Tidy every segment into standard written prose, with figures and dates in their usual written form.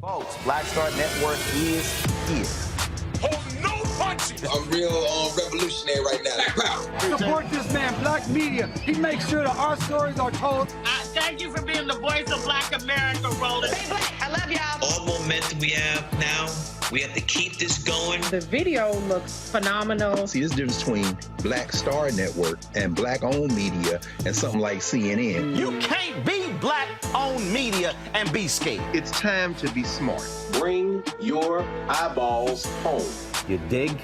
Folks, Black Star Network is here. Hold no punches! I'm real revolutionary right now. Black power. Support this man, Black Media. He makes sure that our stories are told. Thank you for being the voice of Black America, Roland. Stay black. I love y'all. All momentum we have now, we have to keep this going. The video looks phenomenal. See, this difference between Black Star Network and Black-owned media and something like CNN. You can't be Black-owned media and be scared. It's time to be smart. Bring your eyeballs home. You dig?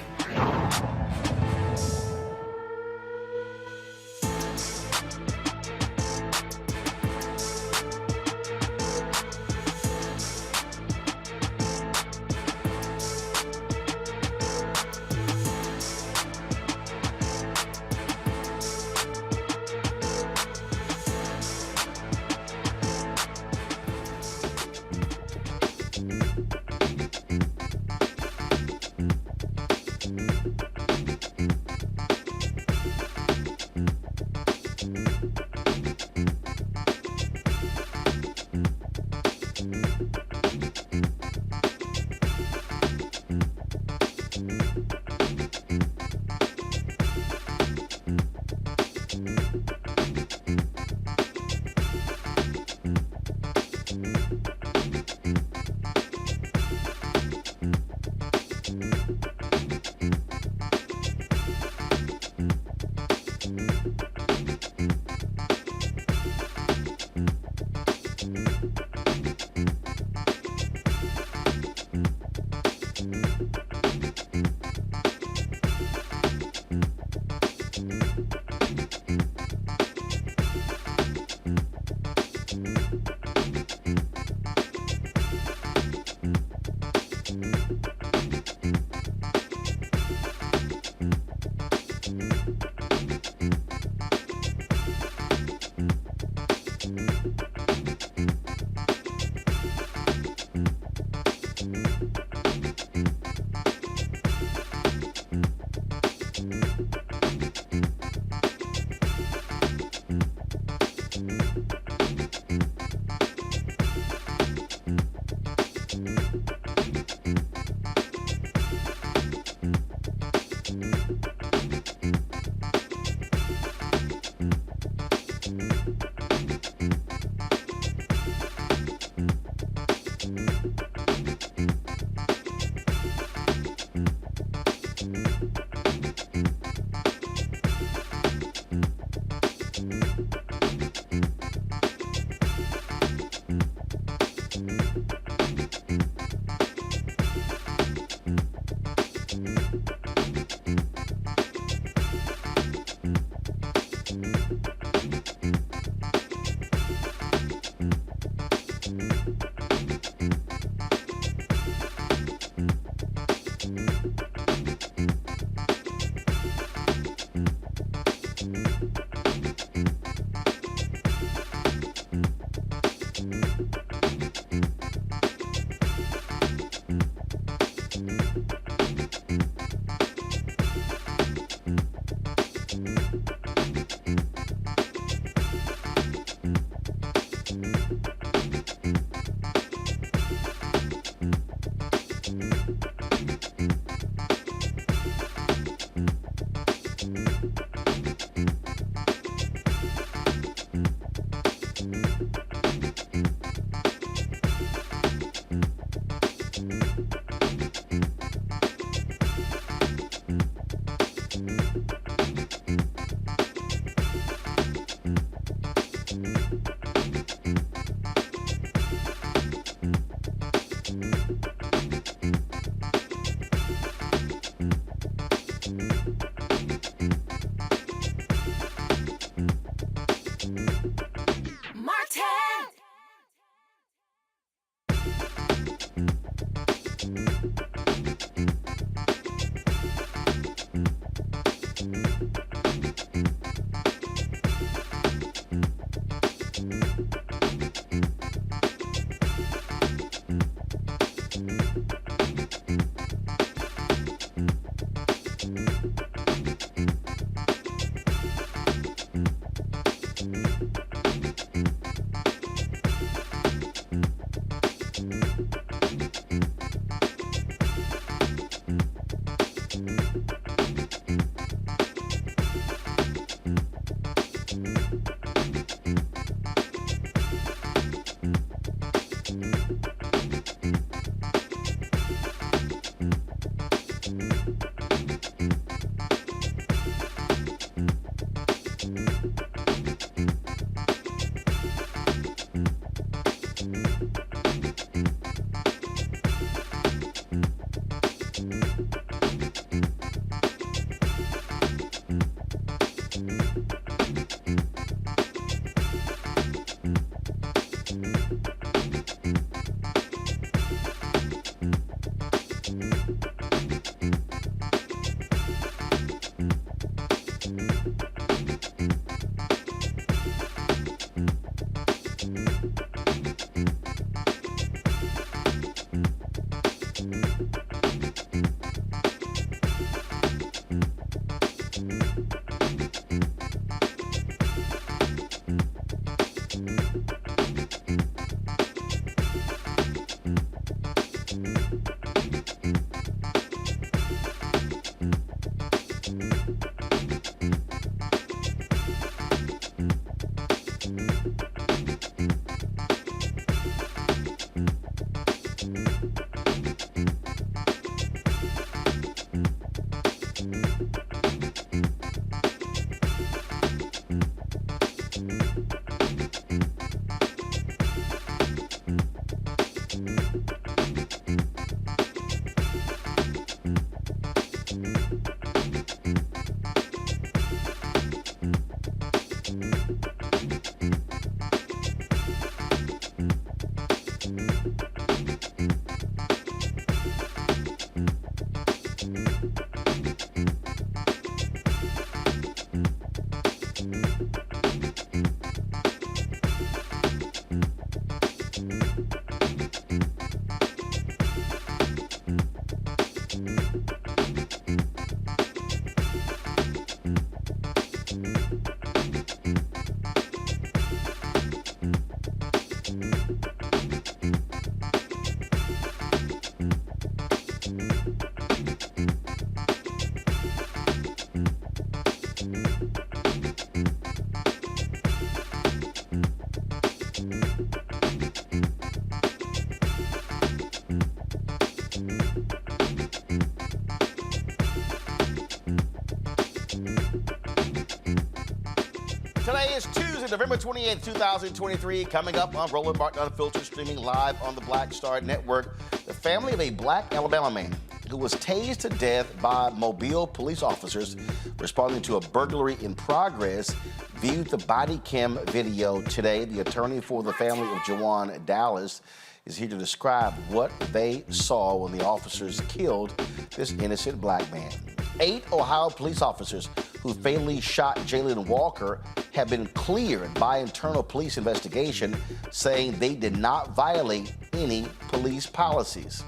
is Tuesday, November 28th, 2023. Coming up on Roland Martin Unfiltered, streaming live on the Black Star Network. The family of a black Alabama man who was tased to death by Mobile police officers responding to a burglary in progress viewed the body cam video today. The attorney for the family of Jawan Dallas is here to describe what they saw when the officers killed this innocent black man. 8 Ohio police officers who fatally shot Jayland Walker have been cleared by internal police investigation, saying they did not violate any police policies.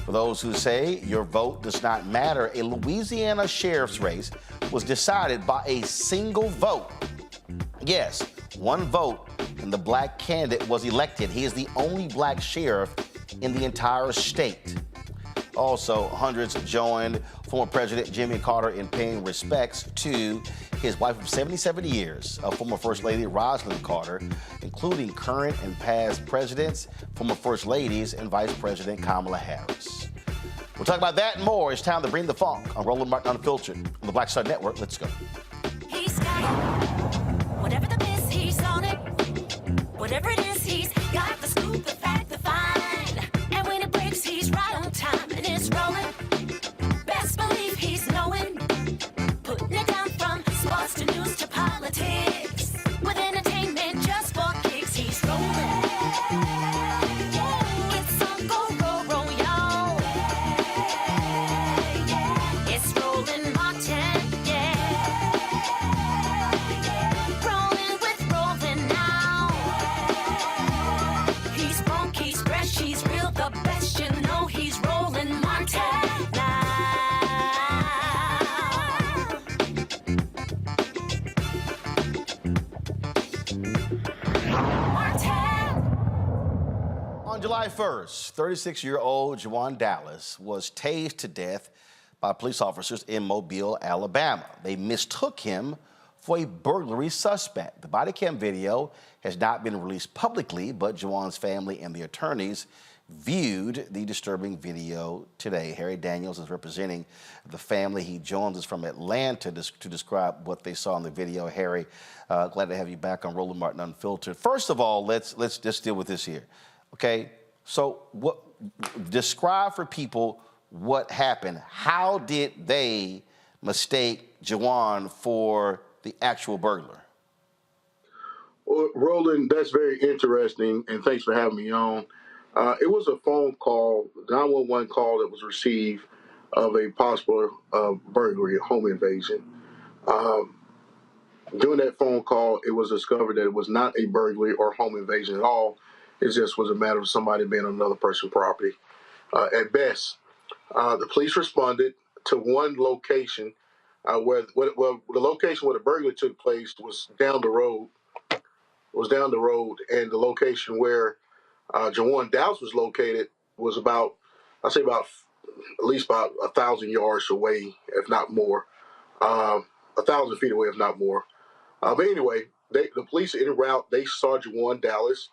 For those who say your vote does not matter, a Louisiana sheriff's race was decided by a single vote. Yes, one vote, and the black candidate was elected. He is the only black sheriff in the entire state. Also, hundreds joined former President Jimmy Carter in paying respects to his wife of 77 years, former First Lady Rosalynn Carter, including current and past presidents, former First Ladies, and Vice President Kamala Harris. We'll talk about that and more. It's time to bring the funk on Roland Martin Unfiltered on the Black Star Network. Let's go. He's got it. Whatever the miss, he's on it. Whatever it is, he's got the scoop, the fact, the find. And when it breaks, he's right on time and it's rolling. Best believe he's knowing. Putting it down from sports to news to politics. With entertainment just for kicks, he's rolling. It's on go, roll, roll, y'all. It's Roland Martin, yeah. Rolling with Roland now. He's funky, he's fresh, he's real, the best, you know he's Roland Martin now. On July 1st, 36-year-old Jawan Dallas was tased to death by police officers in Mobile, Alabama. They mistook him for a burglary suspect. The body cam video has not been released publicly, but Jawan's family and the attorneys viewed the disturbing video today. Harry Daniels is representing the family. He joins us from Atlanta to describe what they saw in the video. Harry, glad to have you back on Roland Martin Unfiltered. First of all, let's just deal with this here. Okay, so describe for people what happened. How did they mistake Jawan for the actual burglar? Well, Roland, that's very interesting, and thanks for having me on. It was a phone call, 911 call that was received of a possible burglary, a home invasion. During that phone call, it was discovered that it was not a burglary or home invasion at all. It just was a matter of somebody being on another person's property. At best, the police responded to one location where the location where the burglary took place was down the road. And the location where Jawan Dallas was located was about at least about 1,000 yards away, if not more, 1,000 feet away, if not more. But anyway, the police en route, they saw Jawan Dallas,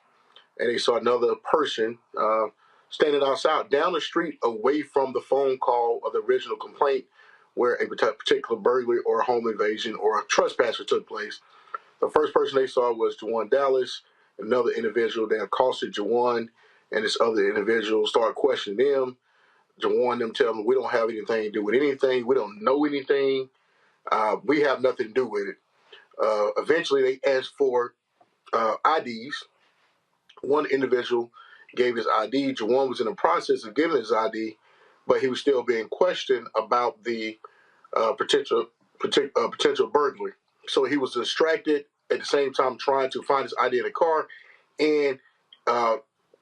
and they saw another person standing outside down the street away from the phone call of the original complaint where a particular burglary or a home invasion or a trespasser took place. The first person they saw was Jawan Dallas. Another individual then accosted Jawan, and this other individual started questioning them. Jawan them tell them, we don't have anything to do with anything. We don't know anything. We have nothing to do with it. Eventually, they asked for IDs. One individual gave his ID. Jawan was in the process of giving his ID, but he was still being questioned about the potential burglary. So he was distracted at the same time trying to find his ID in the car and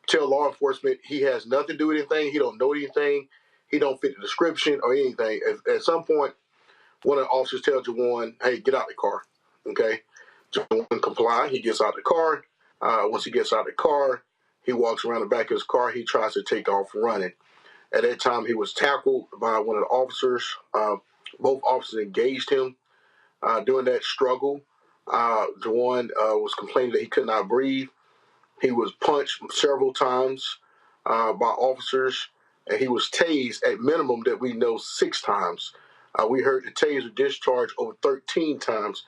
tell law enforcement he has nothing to do with anything. He don't know anything. He don't fit the description or anything. At some point, one of the officers tells Jawan, hey, get out the car. Okay? Jawan comply. He gets out the car. Once he gets out the car, he walks around the back of his car. He tries to take off running. At that time, he was tackled by one of the officers. Both officers engaged him. During that struggle, Jawan was complaining that he could not breathe. He was punched several times by officers, and he was tased at minimum that we know 6 times. We heard the taser discharge over 13 times.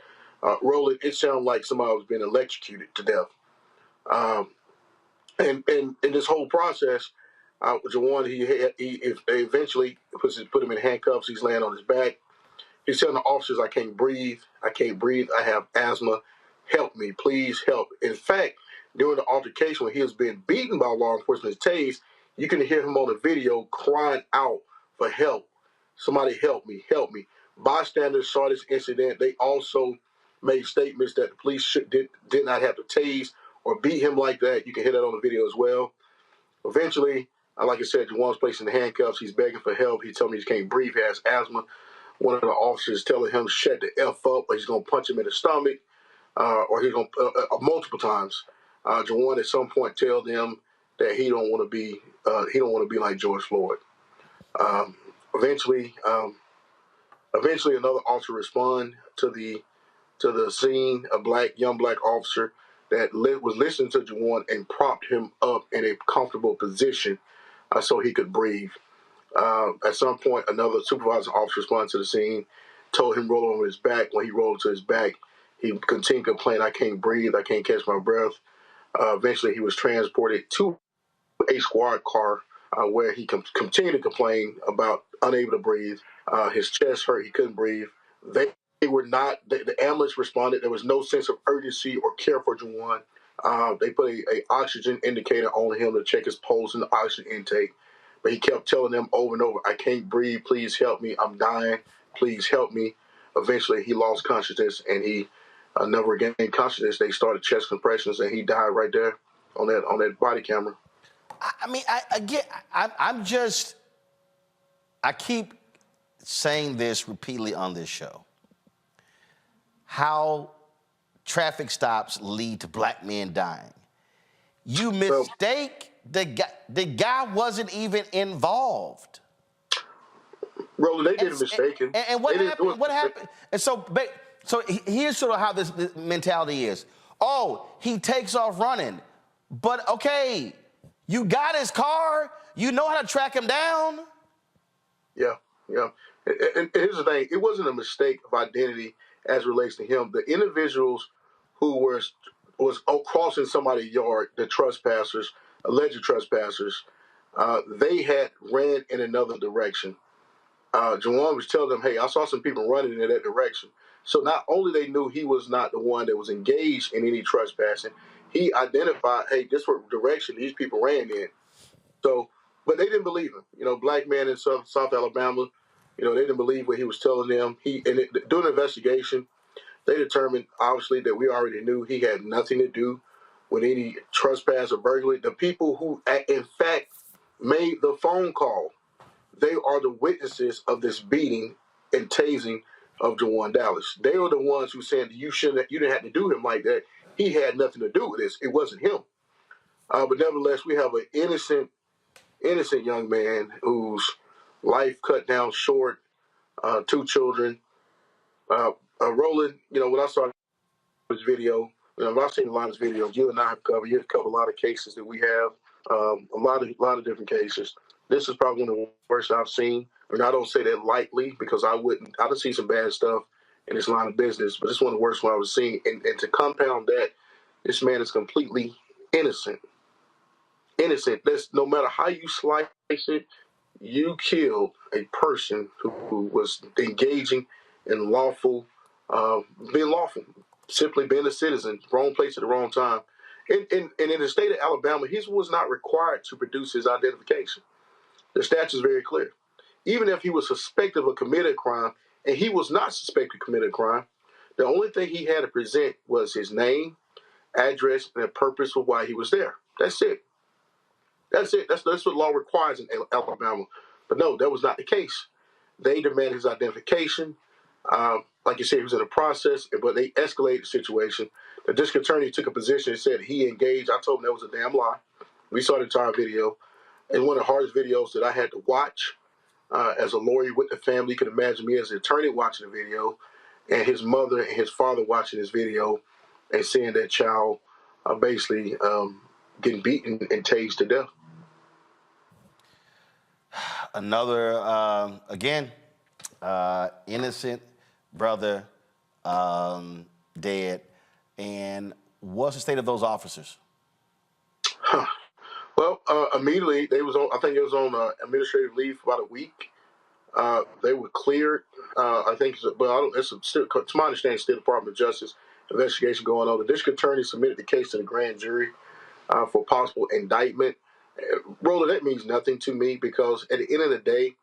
Roland, it sounded like somebody was being electrocuted to death. And in this whole process, Jawan, they eventually put him in handcuffs. He's laying on his back. He's telling the officers, I can't breathe. I can't breathe. I have asthma. Help me. Please help. In fact, during the altercation when he was being beaten by law enforcement, tased, you can hear him on the video crying out for help. Somebody help me. Help me. Bystanders saw this incident. They also made statements that the police did not have to tase or beat him like that. You can hear that on the video as well. Eventually, like I said, Jawan's placed in the handcuffs. He's begging for help. He told me he can't breathe. He has asthma. One of the officers telling him, shut the F up, or he's going to punch him in the stomach, or he's going to, multiple times. Jawan at some point tell them that he don't want to be like George Floyd. Eventually, another officer respond to the scene, a young black officer that was listening to Jawan and propped him up in a comfortable position so he could breathe. At some point, another supervising officer responded to the scene, told him roll over his back. When he rolled to his back, he continued to complain, I can't breathe, I can't catch my breath. Eventually, he was transported to a squad car where he continued to complain about unable to breathe. His chest hurt, he couldn't breathe. They were not, the ambulance responded. There was no sense of urgency or care for Jawan. They put a oxygen indicator on him to check his pulse and the oxygen intake. But he kept telling them over and over, I can't breathe, please help me, I'm dying, please help me. Eventually, he lost consciousness, and he never regained consciousness. They started chest compressions, and he died right there on that body camera. I mean, I keep saying this repeatedly on this show. How traffic stops lead to black men dying. You mistake the guy wasn't even involved. Roland, they didn't mistake him. And what happened? What happened? And so here's sort of how this mentality is. Oh, he takes off running, but okay, you got his car. You know how to track him down. Yeah. And here's the thing: it wasn't a mistake of identity as relates to him. The individuals who was crossing somebody's yard, the trespassers, alleged trespassers, they had ran in another direction. Jawan was telling them, hey, I saw some people running in that direction. So not only they knew he was not the one that was engaged in any trespassing, he identified, hey, this was the direction these people ran in. So, but they didn't believe him. You know, black man in South Alabama, you know, they didn't believe what he was telling them. During the investigation, they determined, obviously, that we already knew he had nothing to do with any trespass or burglary. The people who, in fact, made the phone call, they are the witnesses of this beating and tasing of Jawan Dallas. They are the ones who said you didn't have to do him like that. He had nothing to do with this. It wasn't him. But nevertheless, we have an innocent young man whose life cut down short, 2 children. Roland, you know, when I saw his video, you know, I've seen a lot of his videos. You and I have covered. You've covered a lot of cases that we have, a lot of different cases. This is probably one of the worst I've seen. And I don't say that lightly because I done seen some bad stuff in this line of business, but this is one of the worst ones I've seen. And to compound that, this man is completely innocent. Innocent. That's no matter how you slice it, you killed a person who was engaging in being lawful, simply being a citizen, wrong place at the wrong time. And in the state of Alabama, he was not required to produce his identification. The statute is very clear. Even if he was suspected of a committed crime, and he was not suspected of committed a crime, the only thing he had to present was his name, address, and the purpose for why he was there. That's it. That's it. That's what law requires in Alabama. But no, that was not the case. They demanded his identification. Like you said, he was in a process, but they escalated the situation. The district attorney took a position and said he engaged. I told him that was a damn lie. We saw the entire video. And one of the hardest videos that I had to watch as a lawyer with the family. You can imagine me as an attorney watching the video and his mother and his father watching this video and seeing that child basically getting beaten and tased to death. Another, innocent brother dead. And what's the state of those officers? Well, immediately they was on. I think it was on administrative leave for about a week. They were cleared. I think, it's still, to my understanding, still Department of Justice investigation going on. The district attorney submitted the case to the grand jury for possible indictment. Roland, that means nothing to me because at the end of the day,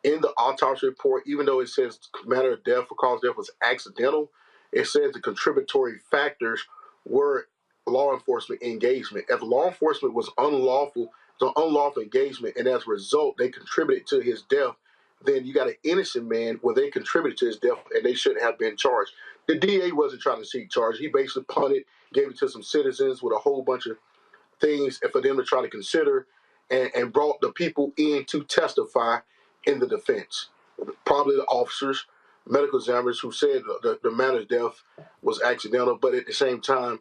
in the autopsy report, even though it says manner of death or cause of death was accidental, it says the contributory factors were law enforcement engagement. If law enforcement was unlawful, so unlawful engagement, and as a result, they contributed to his death, then you got an innocent man where they contributed to his death and they shouldn't have been charged. The DA wasn't trying to seek charge. He basically punted, gave it to some citizens with a whole bunch of things for them to try to consider and brought the people in to testify in the defense. Probably the officers, medical examiners who said the manner of death was accidental, but at the same time,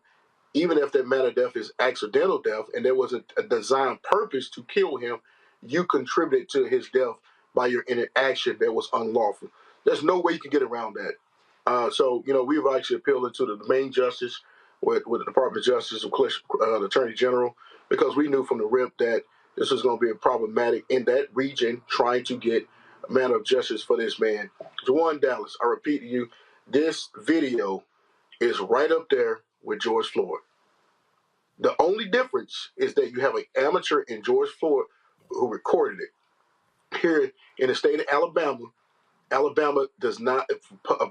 even if that manner of death is accidental death and there was a designed purpose to kill him, you contributed to his death by your interaction that was unlawful. There's no way you can get around that. So, we've actually appealed to the main justice with the Department of Justice, of course, the Attorney General, because we knew from the rip that this was going to be problematic in that region trying to get a manner of justice for this man. Jawan Dallas, I repeat to you, this video is right up there with George Floyd. The only difference is that you have an amateur in George Floyd who recorded it. Here in the state of Alabama, Alabama does not,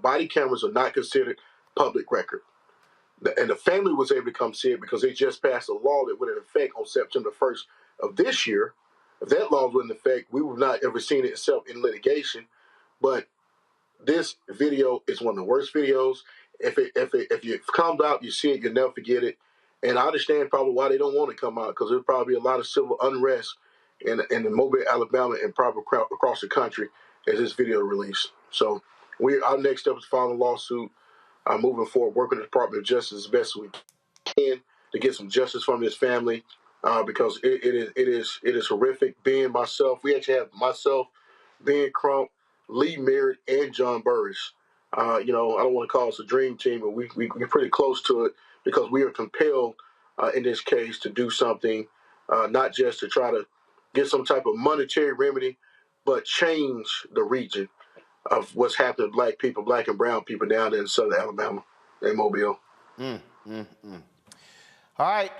body cameras are not considered public record. And the family was able to come see it because they just passed a law that went into effect on September 1st of this year. If that law was in effect, we would not ever seen it itself in litigation. But this video is one of the worst videos. If it comes out, you see it, you'll never forget it. And I understand probably why they don't want it to come out, because there'll probably be a lot of civil unrest in the Mobile, Alabama, and probably across the country as this video released. So our next step is filing a lawsuit, moving forward, working with the Department of Justice as best we can to get some justice from this family, because it is horrific. Being myself, we actually have myself, Ben Crump, Lee Merritt, and John Burris. I don't want to call us a dream team, but we're pretty close to it because we are compelled in this case to do something, not just to try to get some type of monetary remedy, but change the region of what's happening to black people, black and brown people down there in southern Alabama and Mobile. All right,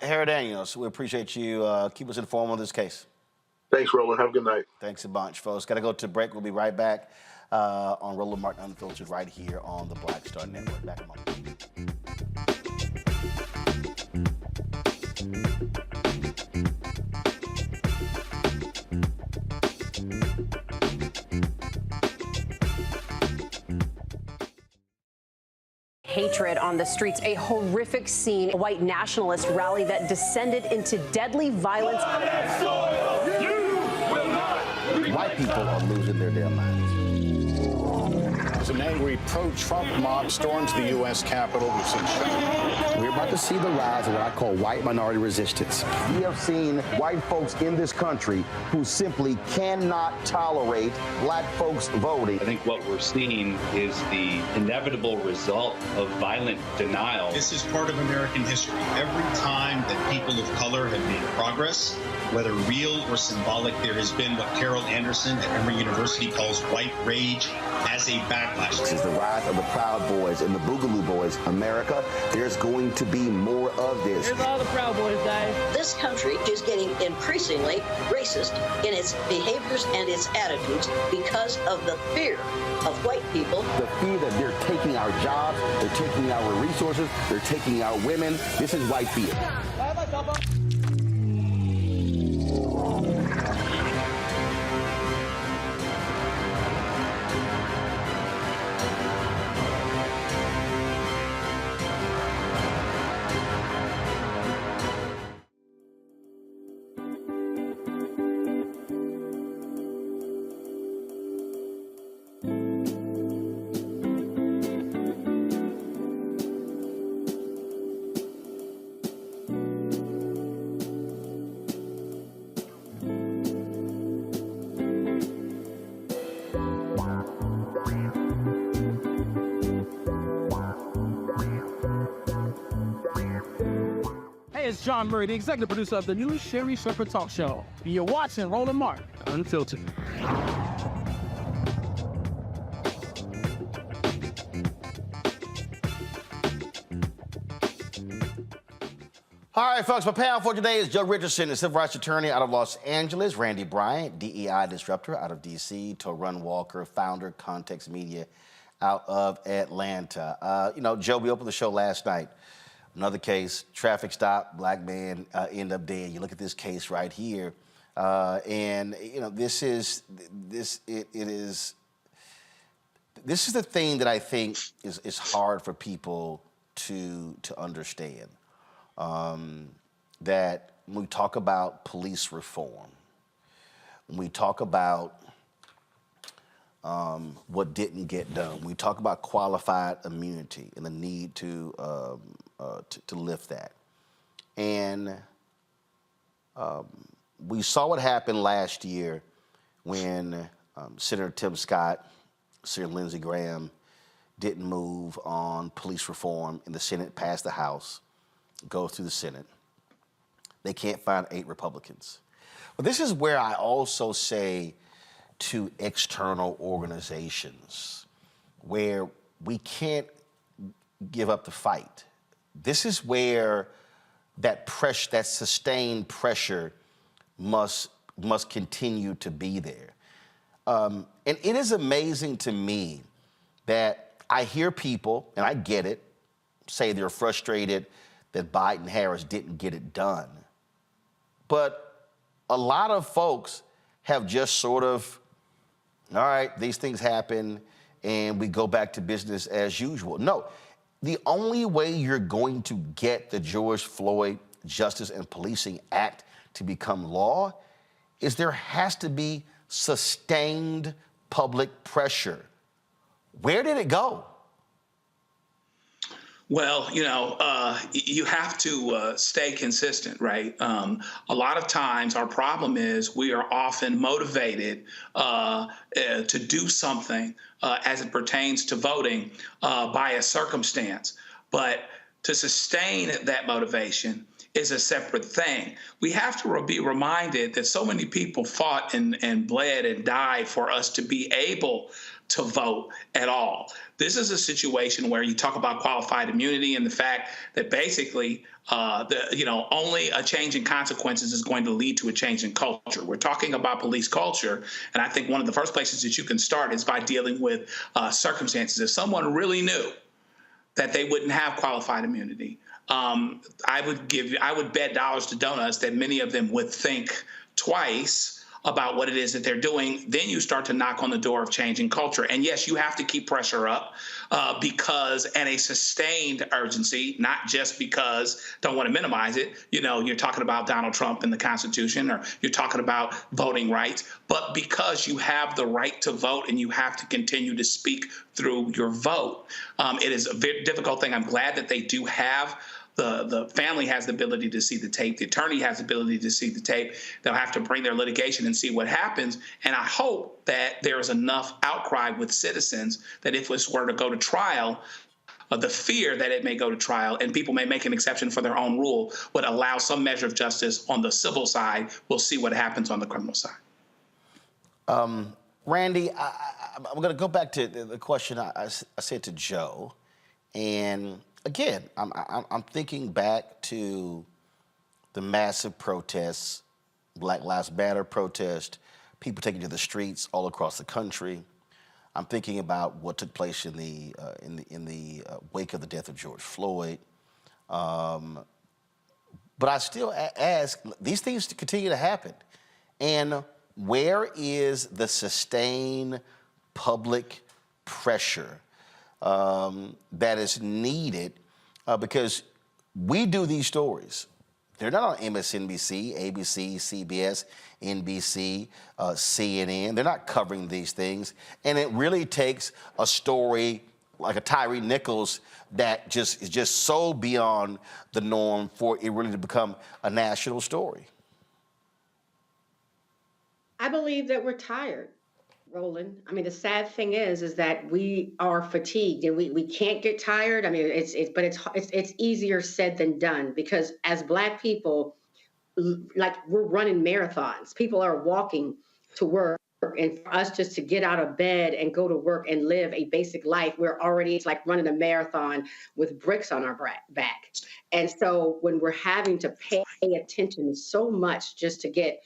Harry Daniels, we appreciate you. Keep us informed on this case. Thanks, Roland. Have a good night. Thanks a bunch, folks. Got to go to break. We'll be right back on Roland Martin Unfiltered right here on the Black Star Network. Back in a moment. Hatred on the streets, a horrific scene, a white nationalist rally that descended into deadly violence. White people are losing their damn minds. As an angry pro-Trump mob storms the U.S. Capitol, we've seen shots. We're about to see the rise of what I call white minority resistance. We have seen white folks in this country who simply cannot tolerate black folks voting. I think what we're seeing is the inevitable result of violent denial. This is part of American history. Every time that people of color have made progress, whether real or symbolic, there has been what Carol Anderson at Emory University calls white rage as a backlash. This is the rise of the Proud Boys and the Boogaloo Boys. America, there's going to be more of this. Here's all the Proud Boys, guys. This country is getting increasingly racist in its behaviors and its attitudes because of the fear of white people. The fear that they're taking our jobs, they're taking our resources, they're taking our women. This is white fear. is John Murray, the executive producer of the new Sherry Shepherd Talk Show. You're watching Roland Martin Unfiltered. All right, folks, my panel for today is Joe Richardson, the civil rights attorney out of Los Angeles, Randy Bryant, DEI disruptor out of D.C., Jawan Walker, founder, Context Media out of Atlanta. Joe, we opened the show last night. Another case, traffic stop, black man end up dead. You look at this case right here, this is the thing that I think is hard for people to understand. That when we talk about police reform, when we talk about what didn't get done, when we talk about qualified immunity and the need to lift that. And we saw what happened last year when Senator Tim Scott, Senator Lindsey Graham didn't move on police reform in the Senate, passed the House, go through the Senate. They can't find 8 Republicans. But this is where I also say to external organizations where we can't give up the fight. This is where that pressure, that sustained pressure must continue to be there. And it is amazing to me that I hear people, and I get it, say they're frustrated that Biden-Harris didn't get it done. But a lot of folks have just sort of, all right, these things happen and we go back to business as usual. No, the only way you're going to get the George Floyd Justice and Policing Act to become law is there has to be sustained public pressure. Where did it go? Well, you have to stay consistent, right? A lot of times our problem is we are often motivated to do something as it pertains to voting by a circumstance. But to sustain that motivation is a separate thing. We have to be reminded that so many people fought and bled and died for us to be able to vote at all. This is a situation where you talk about qualified immunity and the fact that basically only a change in consequences is going to lead to a change in culture. We're talking about police culture, and I think one of the first places that you can start is by dealing with circumstances. If someone really knew that they wouldn't have qualified immunity, I would bet dollars to donuts that many of them would think twice about what it is that they're doing. Then you start to knock on the door of changing culture. And yes, you have to keep pressure up and a sustained urgency, not just because, don't want to minimize it, you're talking about Donald Trump and the Constitution, or you're talking about voting rights, but because you have the right to vote and you have to continue to speak through your vote. It is a very difficult thing. I'm glad that they do have the family has the ability to see the tape. The attorney has the ability to see the tape. They'll have to bring their litigation and see what happens. And I hope that there is enough outcry with citizens that if this were to go to trial, the fear that it may go to trial and people may make an exception for their own rule would allow some measure of justice on the civil side. We'll see what happens on the criminal side. Randy, I'm going to go back to the question I said to Joe. And again, I'm thinking back to the massive protests, Black Lives Matter protest, people taking to the streets all across the country. I'm thinking about what took place in the wake of the death of George Floyd. But I still ask, these things continue to happen. And where is the sustained public pressure that is needed? Because we do these stories. They're not on MSNBC, ABC, CBS, NBC, CNN. They're not covering these things. And it really takes a story like a Tyree Nichols that is just so beyond the norm for it really to become a national story. I believe that we're tired. Roland. I mean, the sad thing is that we are fatigued and we can't get tired. I mean, it's easier said than done, because as Black people, like, we're running marathons. People are walking to work, and for us just to get out of bed and go to work and live a basic life, it's like running a marathon with bricks on our back. And so when we're having to pay attention so much just to get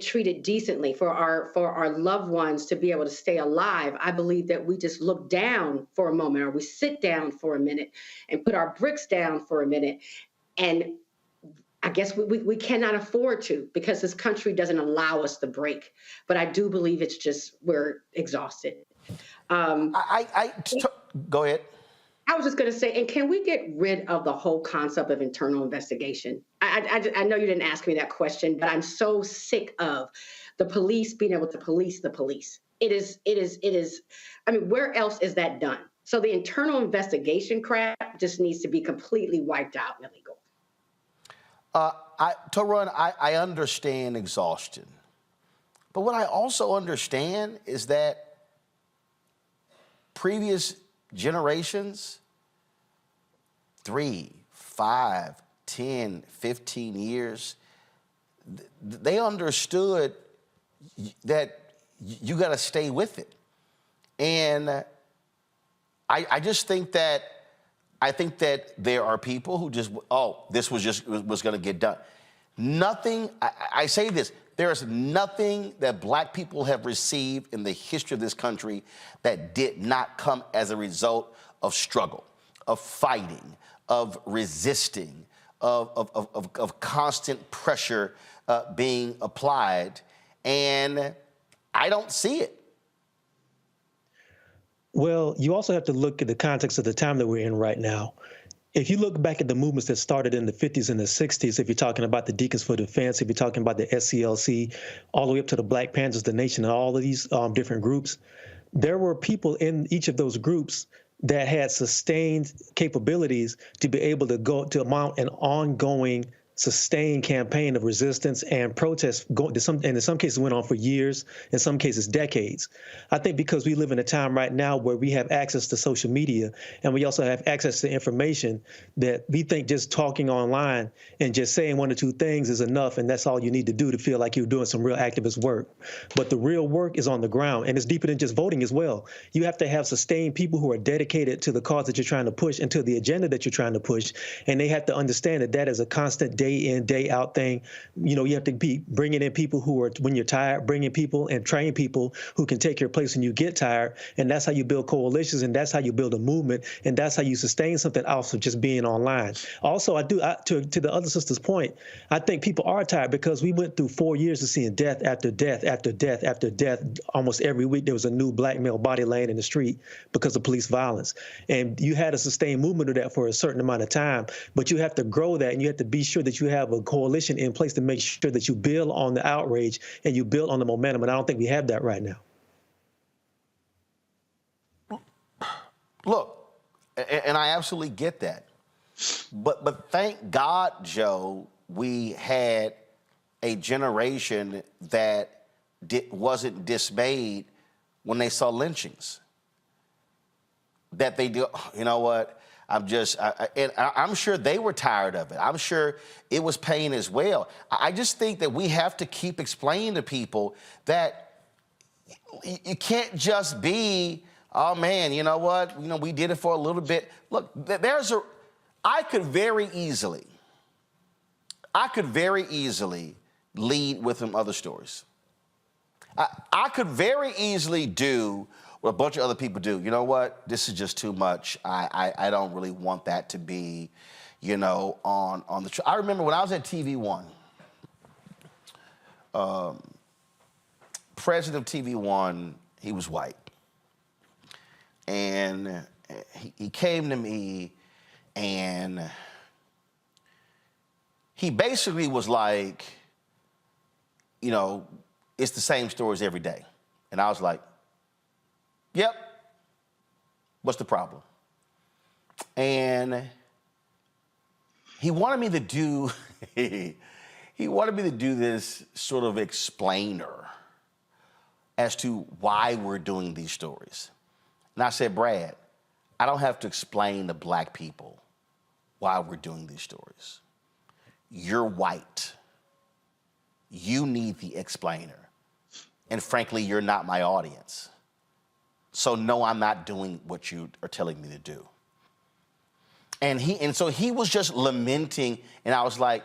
treated decently, for our loved ones to be able to stay alive, I believe that we just look down for a moment, or we sit down for a minute and put our bricks down for a minute. And I guess we cannot afford to, because this country doesn't allow us the break. But I do believe it's just we're exhausted. Go ahead. I was just going to say, and can we get rid of the whole concept of internal investigation? I know you didn't ask me that question, but I'm so sick of the police being able to police the police. It is. I mean, where else is that done? So the internal investigation crap just needs to be completely wiped out and illegal. Taron, I understand exhaustion. But what I also understand is that previous generations, 3, 5, 10, 15 years, they understood that you got to stay with it. And I just think that there are people who just, this was going to get done. Nothing, I say this, there is nothing that Black people have received in the history of this country that did not come as a result of struggle, of fighting, of resisting, of constant pressure being applied. And I don't see it. Well, you also have to look at the context of the time that we're in right now. If you look back at the movements that started in the 50s and the 60s, if you're talking about the Deacons for Defense, if you're talking about the SCLC, all the way up to the Black Panthers, the Nation, and all of these different groups, there were people in each of those groups that had sustained capabilities to be able to go to mount an ongoing, sustained campaign of resistance and protest, and in some cases went on for years, in some cases decades. I think because we live in a time right now where we have access to social media, and we also have access to information, that we think just talking online and just saying 1 or 2 things is enough, and that's all you need to do to feel like you're doing some real activist work. But the real work is on the ground, and it's deeper than just voting as well. You have to have sustained people who are dedicated to the cause that you're trying to push and to the agenda that you're trying to push, and they have to understand that that is a constant day in, day out thing. You know, you have to be bringing in people who are, when you're tired, bringing people and train people who can take your place when you get tired. And that's how you build coalitions, and that's how you build a movement, and that's how you sustain something off of just being online. Also, to the other sister's point, I think people are tired because we went through 4 years of seeing death after death after death after death. Almost every week there was a new Black male body laying in the street because of police violence. And you had a sustained movement of that for a certain amount of time, but you have to grow that, and you have to be sure that you have a coalition in place to make sure that you build on the outrage and you build on the momentum. And I don't think we have that right now. Look, and I absolutely get that. But thank God, Joe, we had a generation that wasn't dismayed when they saw lynchings. That they do, you know what? I'm sure they were tired of it. I'm sure it was pain as well. I just think that we have to keep explaining to people that you can't just be, oh man, you know what? You know, we did it for a little bit. Look, I could very easily lead with some other stories. I could very easily do what a bunch of other people do. You know what? This is just too much. I don't really want that to be, you know, on the. I remember when I was at TV One, president of TV One, he was white, and he came to me, and he basically was like, you know, it's the same stories every day, and I was like, yep. What's the problem? And he wanted me to do this sort of explainer as to why we're doing these stories. And I said, Brad, I don't have to explain to black people why we're doing these stories. You're white. You need the explainer. And frankly, you're not my audience. So no, I'm not doing what you are telling me to do. And so he was just lamenting, and I was like,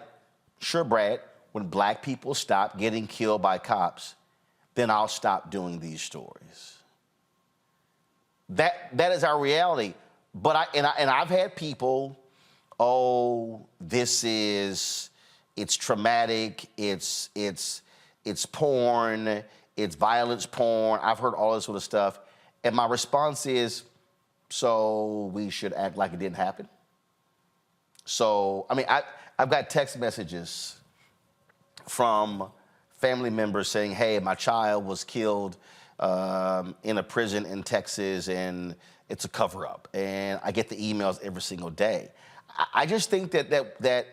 sure, Brad, when black people stop getting killed by cops, then I'll stop doing these stories. That is our reality. But I've had people, oh, it's traumatic, it's porn, it's violence porn. I've heard all this sort of stuff. And my response is, so we should act like it didn't happen? So, I mean, I've got text messages from family members saying, hey, my child was killed in a prison in Texas and it's a cover-up. And I get the emails every single day. I just think that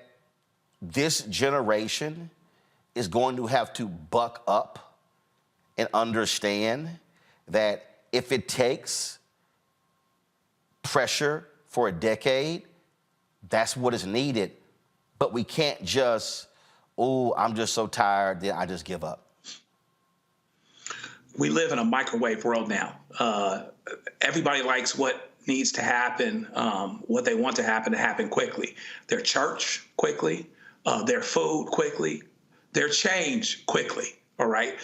this generation is going to have to buck up and understand that if it takes pressure for a decade, that's what is needed. But we can't just, oh, I'm just so tired, then I just give up. We live in a microwave world now. Everybody likes what needs to happen, what they want to happen quickly. Their church quickly, their food quickly, their change quickly. All right.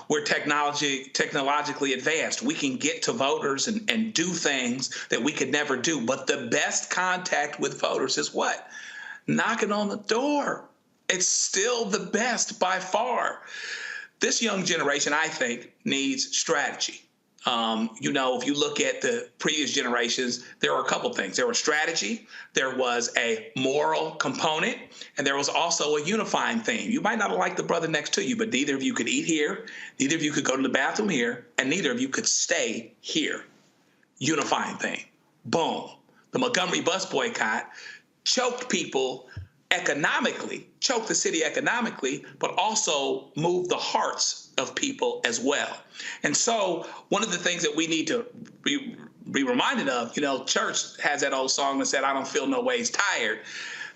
We're technologically advanced. We can get to voters and do things that we could never do. But the best contact with voters is what? Knocking on the door. It's still the best by far. This young generation, I think, needs strategy. If you look at the previous generations, there were a couple things. There was strategy, there was a moral component, and there was also a unifying theme. You might not have liked the brother next to you, but neither of you could eat here, neither of you could go to the bathroom here, and neither of you could stay here. Unifying thing. Boom. The Montgomery bus boycott choked people economically, choked the city economically, but also moved the hearts of people as well. And so one of the things that we need to be reminded of, church has that old song that said, I don't feel no ways tired.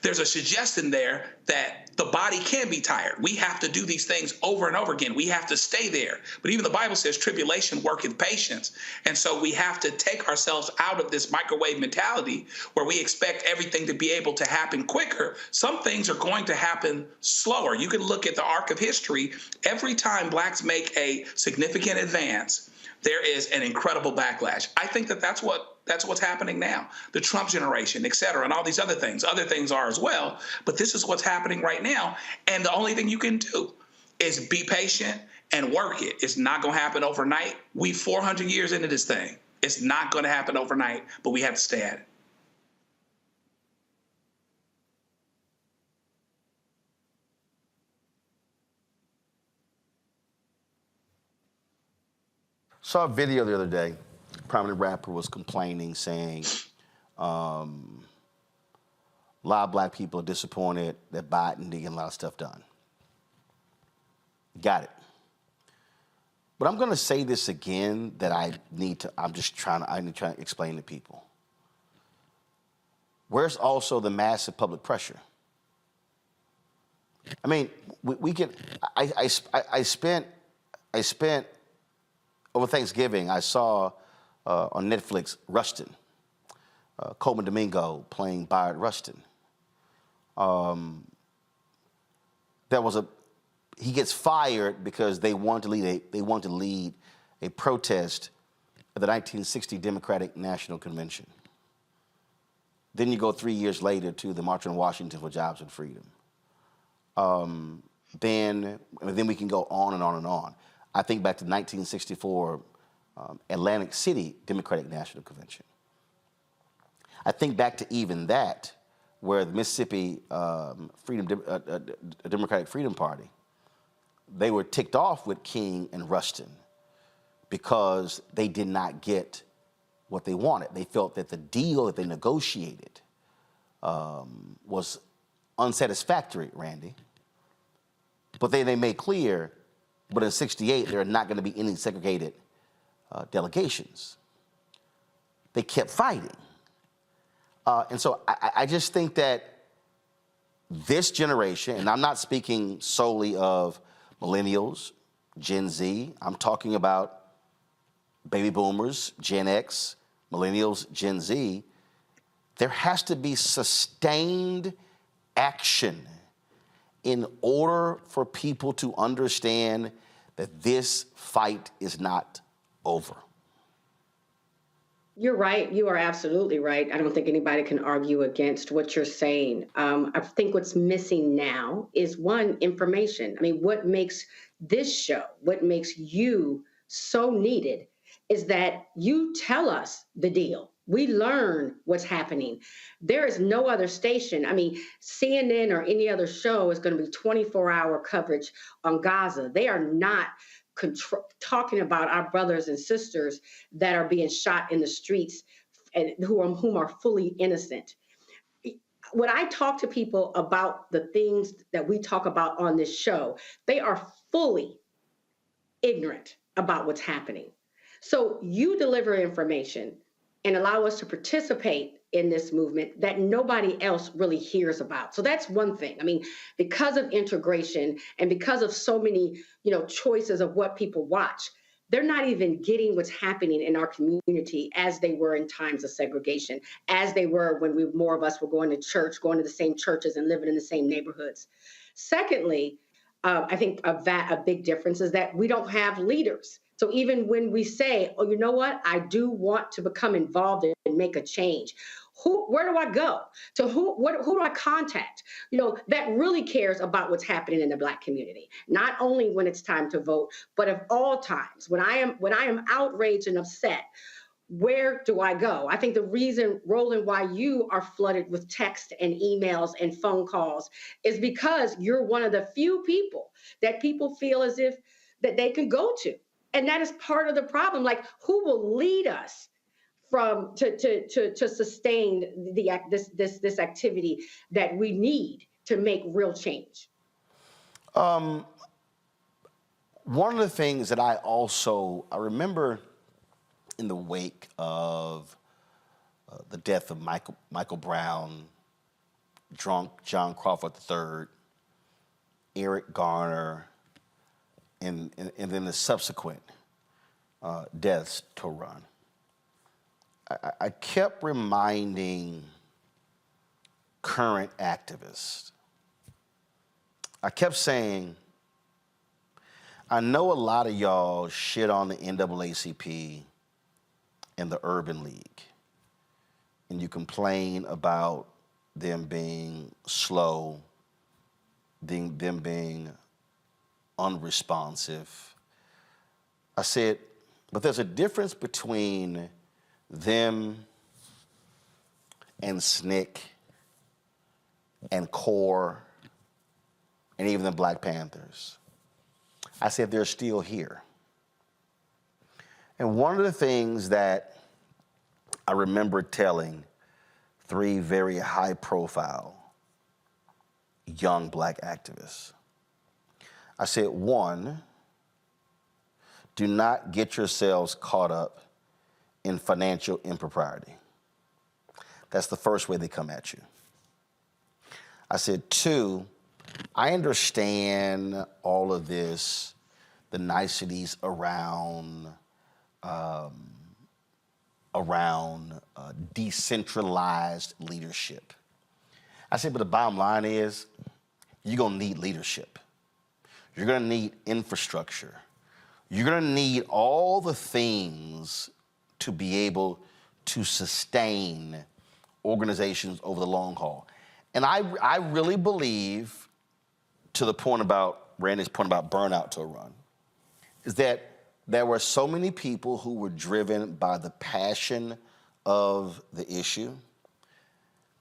There's a suggestion there that the body can be tired. We have to do these things over and over again. We have to stay there. But even the Bible says tribulation worketh patience. And so we have to take ourselves out of this microwave mentality where we expect everything to be able to happen quicker. Some things are going to happen slower. You can look at the arc of history. Every time blacks make a significant advance, there is an incredible backlash. I think that's what's happening now. The Trump generation, et cetera, and all these other things. Other things are as well, but this is what's happening right now. And the only thing you can do is be patient and work it. It's not going to happen overnight. We 400 years into this thing. It's not going to happen overnight, but we have to stay at it. Saw a video the other day. A prominent rapper was complaining, saying a lot of black people are disappointed that Biden didn't get a lot of stuff done. Got it. But I'm going to say this again that I need to trying to explain to people. Where's also the massive public pressure? I mean, I spent over Thanksgiving, I saw on Netflix Rustin, Coleman Domingo playing Bayard Rustin. He gets fired because they want to lead a protest at the 1960 Democratic National Convention. Then you go 3 years later to the March on Washington for Jobs and Freedom. Then we can go on and on and on. I think back to 1964 Atlantic City Democratic National Convention. I think back to even that, where the Mississippi Democratic Freedom Party, they were ticked off with King and Rustin because they did not get what they wanted. They felt that the deal that they negotiated was unsatisfactory, Randy. But they made clear, But in 68, there are not going to be any segregated delegations. They kept fighting. And so I just think that this generation, and I'm not speaking solely of millennials, Gen Z, I'm talking about baby boomers, Gen X, millennials, Gen Z, there has to be sustained action in order for people to understand that this fight is not over. You're right. You are absolutely right. I don't think anybody can argue against what you're saying. I think what's missing now is, one, information. I mean, what makes this show, what makes you so needed is that you tell us the deal. We learn what's happening. There is no other station. I mean, CNN or any other show is going to be 24-hour coverage on Gaza. They are not talking about our brothers and sisters that are being shot in the streets and whom are fully innocent. When I talk to people about the things that we talk about on this show, they are fully ignorant about what's happening. So you deliver information and allow us to participate in this movement that nobody else really hears about. So that's one thing. I mean, because of integration and because of so many, choices of what people watch, they're not even getting what's happening in our community as they were in times of segregation, as they were when more of us were going to church, going to the same churches and living in the same neighborhoods. Secondly, I think a big difference is that we don't have leaders. So even when we say, oh, you know what, I do want to become involved and make a change, where do I go? To who do I contact? That really cares about what's happening in the Black community, not only when it's time to vote, but of all times. When I am outraged and upset, where do I go? I think the reason, Roland, why you are flooded with text and emails and phone calls is because you're one of the few people that people feel as if that they can go to. And that is part of the problem. Like, who will lead us to sustain this activity that we need to make real change? One of the things that I remember in the wake of the death of Michael Brown, drunk John Crawford III, Eric Garner, and then the subsequent deaths to run. I kept reminding current activists. I kept saying, I know a lot of y'all shit on the NAACP and the Urban League, and you complain about them being slow, them being unresponsive. I said, but there's a difference between them and SNCC and CORE and even the Black Panthers. I said, they're still here. And one of the things that I remember telling 3 very high-profile young Black activists, I said, 1, do not get yourselves caught up in financial impropriety. That's the first way they come at you. I said, 2, I understand all of this, the niceties around decentralized leadership. I said, but the bottom line is, you're gonna need leadership. You're gonna need infrastructure. You're gonna need all the things to be able to sustain organizations over the long haul. And I really believe, to the point about Randy's point about burnout to a run, is that there were so many people who were driven by the passion of the issue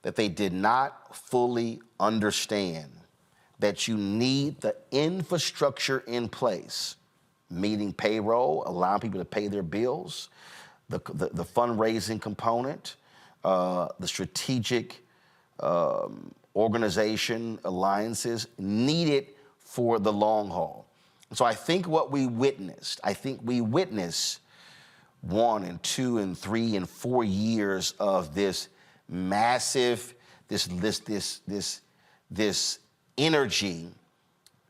that they did not fully understand that you need the infrastructure in place, meeting payroll, allowing people to pay their bills, the fundraising component, the strategic organization, alliances needed for the long haul. So I think what we witnessed, 1 and 2 and 3 and 4 years of this massive, this energy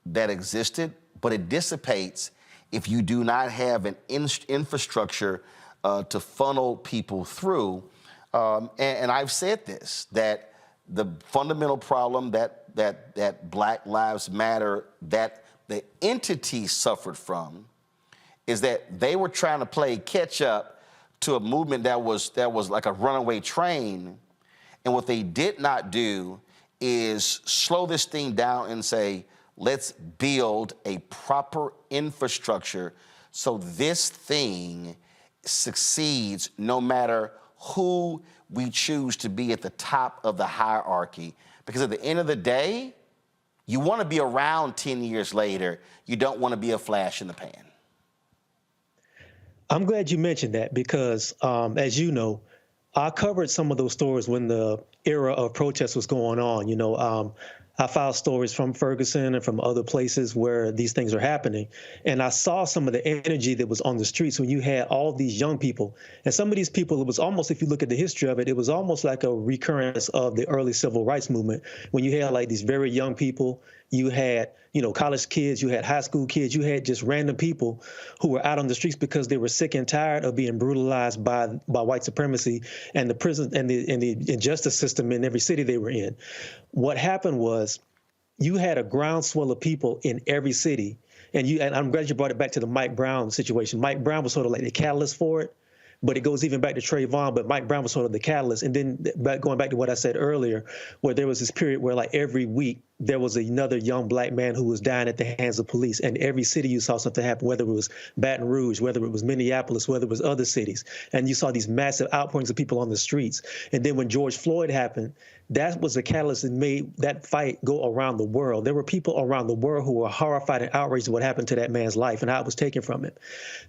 that existed, but it dissipates if you do not have an infrastructure to funnel people through. And I've said this, that the fundamental problem that Black Lives Matter, that the entity suffered from, is that they were trying to play catch up to a movement that was like a runaway train. And what they did not do is slow this thing down and say, let's build a proper infrastructure so this thing succeeds no matter who we choose to be at the top of the hierarchy. Because at the end of the day, you want to be around 10 years later. You don't want to be a flash in the pan. I'm glad you mentioned that because, as you know, I covered some of those stories when the era of protest was going on. You know, I filed stories from Ferguson and from other places where these things are happening. And I saw some of the energy that was on the streets when you had all these young people. And some of these people, it was almost, if you look at the history of it, it was almost like a recurrence of the early civil rights movement. When you had like these very young people, you had, you know, college kids, you had high school kids, you had just random people who were out on the streets because they were sick and tired of being brutalized by white supremacy and the prison and the injustice system in every city they were in. What happened was you had a groundswell of people in every city. And I'm glad you brought it back to the Mike Brown situation. Mike Brown was sort of like the catalyst for it. But it goes even back to Trayvon, but Mike Brown was sort of the catalyst. And then going back to what I said earlier, where there was this period where like every week there was another young Black man who was dying at the hands of police. And every city you saw something happen, whether it was Baton Rouge, whether it was Minneapolis, whether it was other cities. And you saw these massive outpourings of people on the streets. And then when George Floyd happened, that was the catalyst that made that fight go around the world. There were people around the world who were horrified and outraged at what happened to that man's life and how it was taken from him.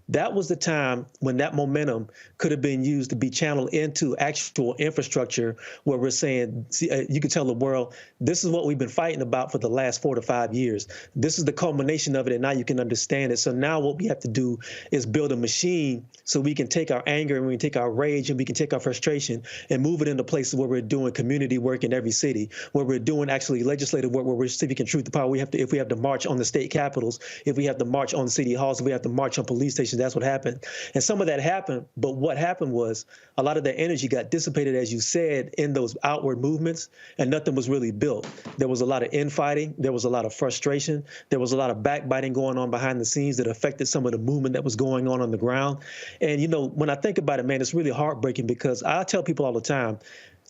That was the time when that momentum could have been used to be channeled into actual infrastructure where we're saying, you could tell the world, this is what we've been fighting about for the last 4 to 5 years. This is the culmination of it, and now you can understand it. So now what we have to do is build a machine so we can take our anger and we can take our rage and we can take our frustration and move it into places where we're doing community work in every city, where we're doing actually legislative work, where we're speaking truth to power. If we have to march on the state capitals, if we have to march on city halls, if we have to march on police stations, that's what happened. And some of that happened, but what happened was a lot of that energy got dissipated, as you said, in those outward movements, and nothing was really built. There was a lot of infighting, there was a lot of frustration, there was a lot of backbiting going on behind the scenes that affected some of the movement that was going on the ground. And, you know, when I think about it, man, it's really heartbreaking because I tell people all the time,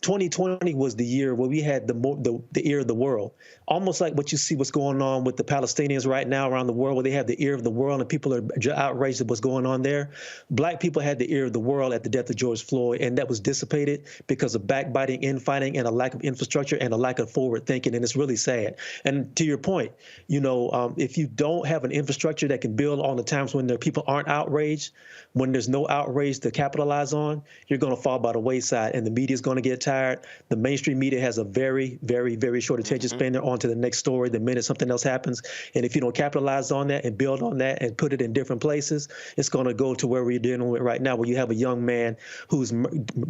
2020 was the year where we had the ear of the world, almost like what you see what's going on with the Palestinians right now around the world, where they have the ear of the world and people are outraged at what's going on there. Black people had the ear of the world at the death of George Floyd, and that was dissipated because of backbiting, infighting, and a lack of infrastructure and a lack of forward thinking, and it's really sad. And to your point, you know, if you don't have an infrastructure that can build on the times when the people aren't outraged, when there's no outrage to capitalize on, you're going to fall by the wayside, and the media is going to get tired. The mainstream media has a very, very, very short attention span. They're on to the next story the minute something else happens. And if you don't capitalize on that and build on that and put it in different places, it's going to go to where we're dealing with right now, where you have a young man who's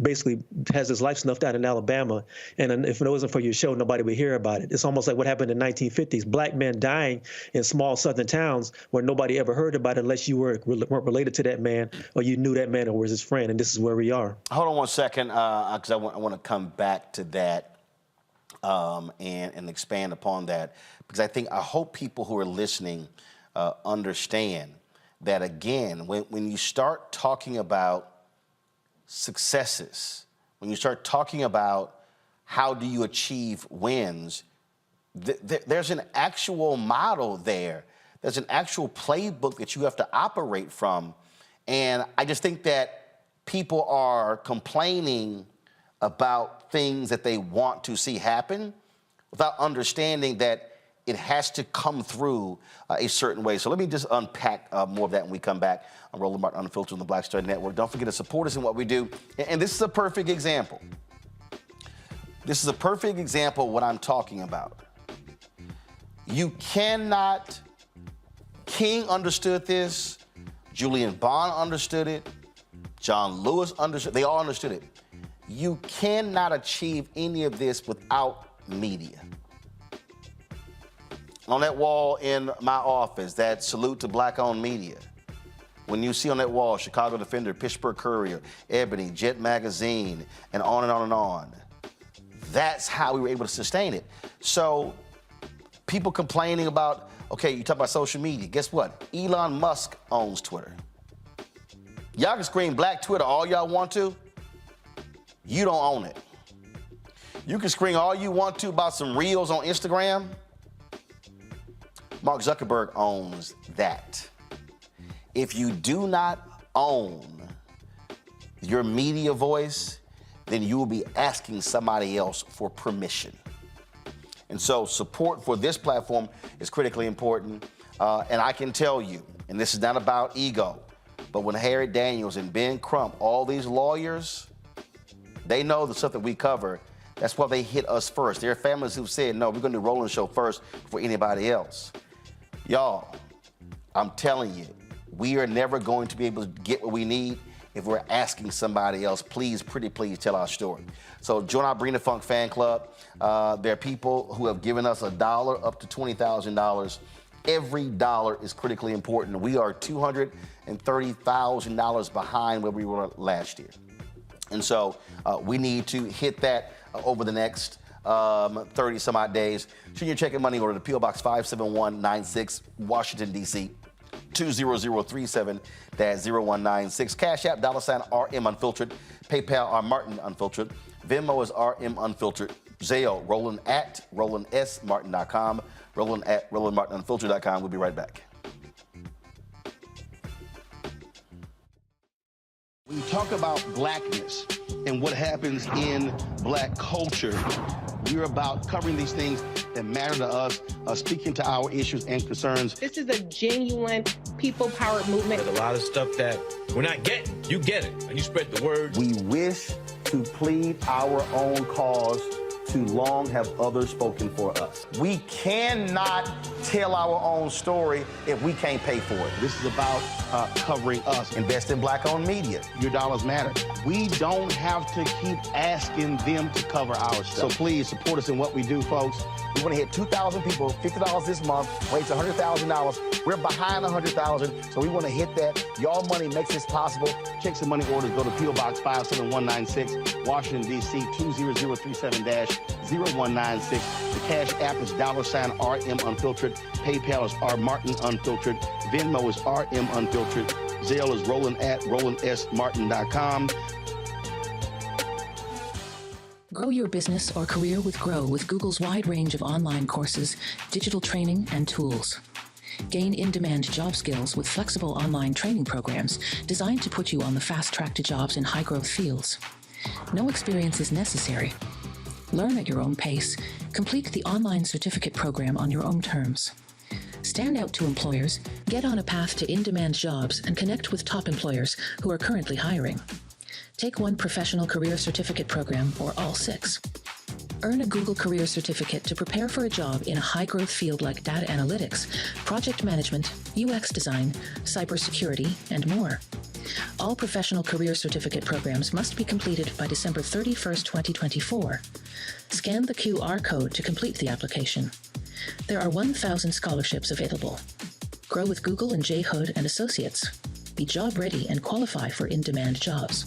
basically has his life snuffed out in Alabama. And if it wasn't for your show, nobody would hear about it. It's almost like what happened in the 1950s. Black men dying in small southern towns where nobody ever heard about it unless you weren't related to that man or you knew that man or was his friend. And this is where we are. Hold on one second, because I want to come back to that and expand upon that, because I hope people who are listening understand that, again, when you start talking about successes, when you start talking about how do you achieve wins, there's an actual model there. There's an actual playbook that you have to operate from. And I just think that people are complaining about things that they want to see happen without understanding that it has to come through a certain way. So let me just unpack more of that when we come back on Roland Martin Unfiltered on the Black Star Network. Don't forget to support us in what we do. And this is a perfect example. This is a perfect example of what I'm talking about. You cannot King understood this. Julian Bond understood it. John Lewis understood. They all understood it. You cannot achieve any of this without media. On that wall in my office, that salute to black-owned media. When you see on that wall, Chicago Defender, Pittsburgh Courier, Ebony, Jet Magazine, and on and on and on. That's how we were able to sustain it. So people complaining about, okay, you talk about social media. Guess what? Elon Musk owns Twitter. Y'all can scream black Twitter all y'all want to. You don't own it. You can scream all you want to about some reels on Instagram. Mark Zuckerberg owns that. If you do not own your media voice, then you will be asking somebody else for permission. And so support for this platform is critically important. And I can tell you, and this is not about ego, but when Harry Daniels and Ben Crump, all these lawyers, they know the stuff that we cover. That's why they hit us first. There are families who've said, no, we're going to do Roland Show first before anybody else. Y'all, I'm telling you, we are never going to be able to get what we need if we're asking somebody else, please, pretty please, tell our story. So join our Bring the Funk fan club. There are people who have given us $1 up to $20,000. Every dollar is critically important. We are $230,000 behind where we were last year. And so we need to hit that over the next 30 some odd days. Send your check and money order to P.O. Box 57196, Washington, D.C. 20037-0196. Cash App, $RM Unfiltered. PayPal, R Martin Unfiltered. Venmo is RM Unfiltered. Zelle, Roland at RolandSMartin.com. Roland at RolandMartinUnfiltered.com. We'll be right back. When you talk about blackness and what happens in black culture, we're about covering these things that matter to us, speaking to our issues and concerns. This is a genuine people-powered movement. There's a lot of stuff that we're not getting. You get it, and you spread the word. We wish to plead our own cause. Too long have others spoken for us. We cannot tell our own story if we can't pay for it. This is about covering us. Invest in black-owned media. Your dollars matter. We don't have to keep asking them to cover our stuff. So please support us in what we do, folks. We want to hit 2,000 people, $50 this month, raise $100,000. We're behind 100,000, so we want to hit that. Y'all money makes this possible. Checks and money orders go to P.O. Box 57196, Washington, D.C. 20037-0196. The Cash App is $RM Unfiltered. PayPal is R Martin Unfiltered. Venmo is RM Unfiltered. Zelle is Roland at RolandSMartin.com. Grow your business or career with Grow with Google's wide range of online courses, digital training, and tools. Gain in-demand job skills with flexible online training programs designed to put you on the fast track to jobs in high-growth fields. No experience is necessary. Learn at your own pace. Complete the online certificate program on your own terms. Stand out to employers, get on a path to in-demand jobs, and connect with top employers who are currently hiring. Take one professional career certificate program or all 6. Earn a Google Career Certificate to prepare for a job in a high-growth field like data analytics, project management, UX design, cybersecurity, and more. All professional career certificate programs must be completed by December 31st, 2024. Scan the QR code to complete the application. There are 1,000 scholarships available. Grow with Google and J. Hood and Associates. Be job ready and qualify for in-demand jobs.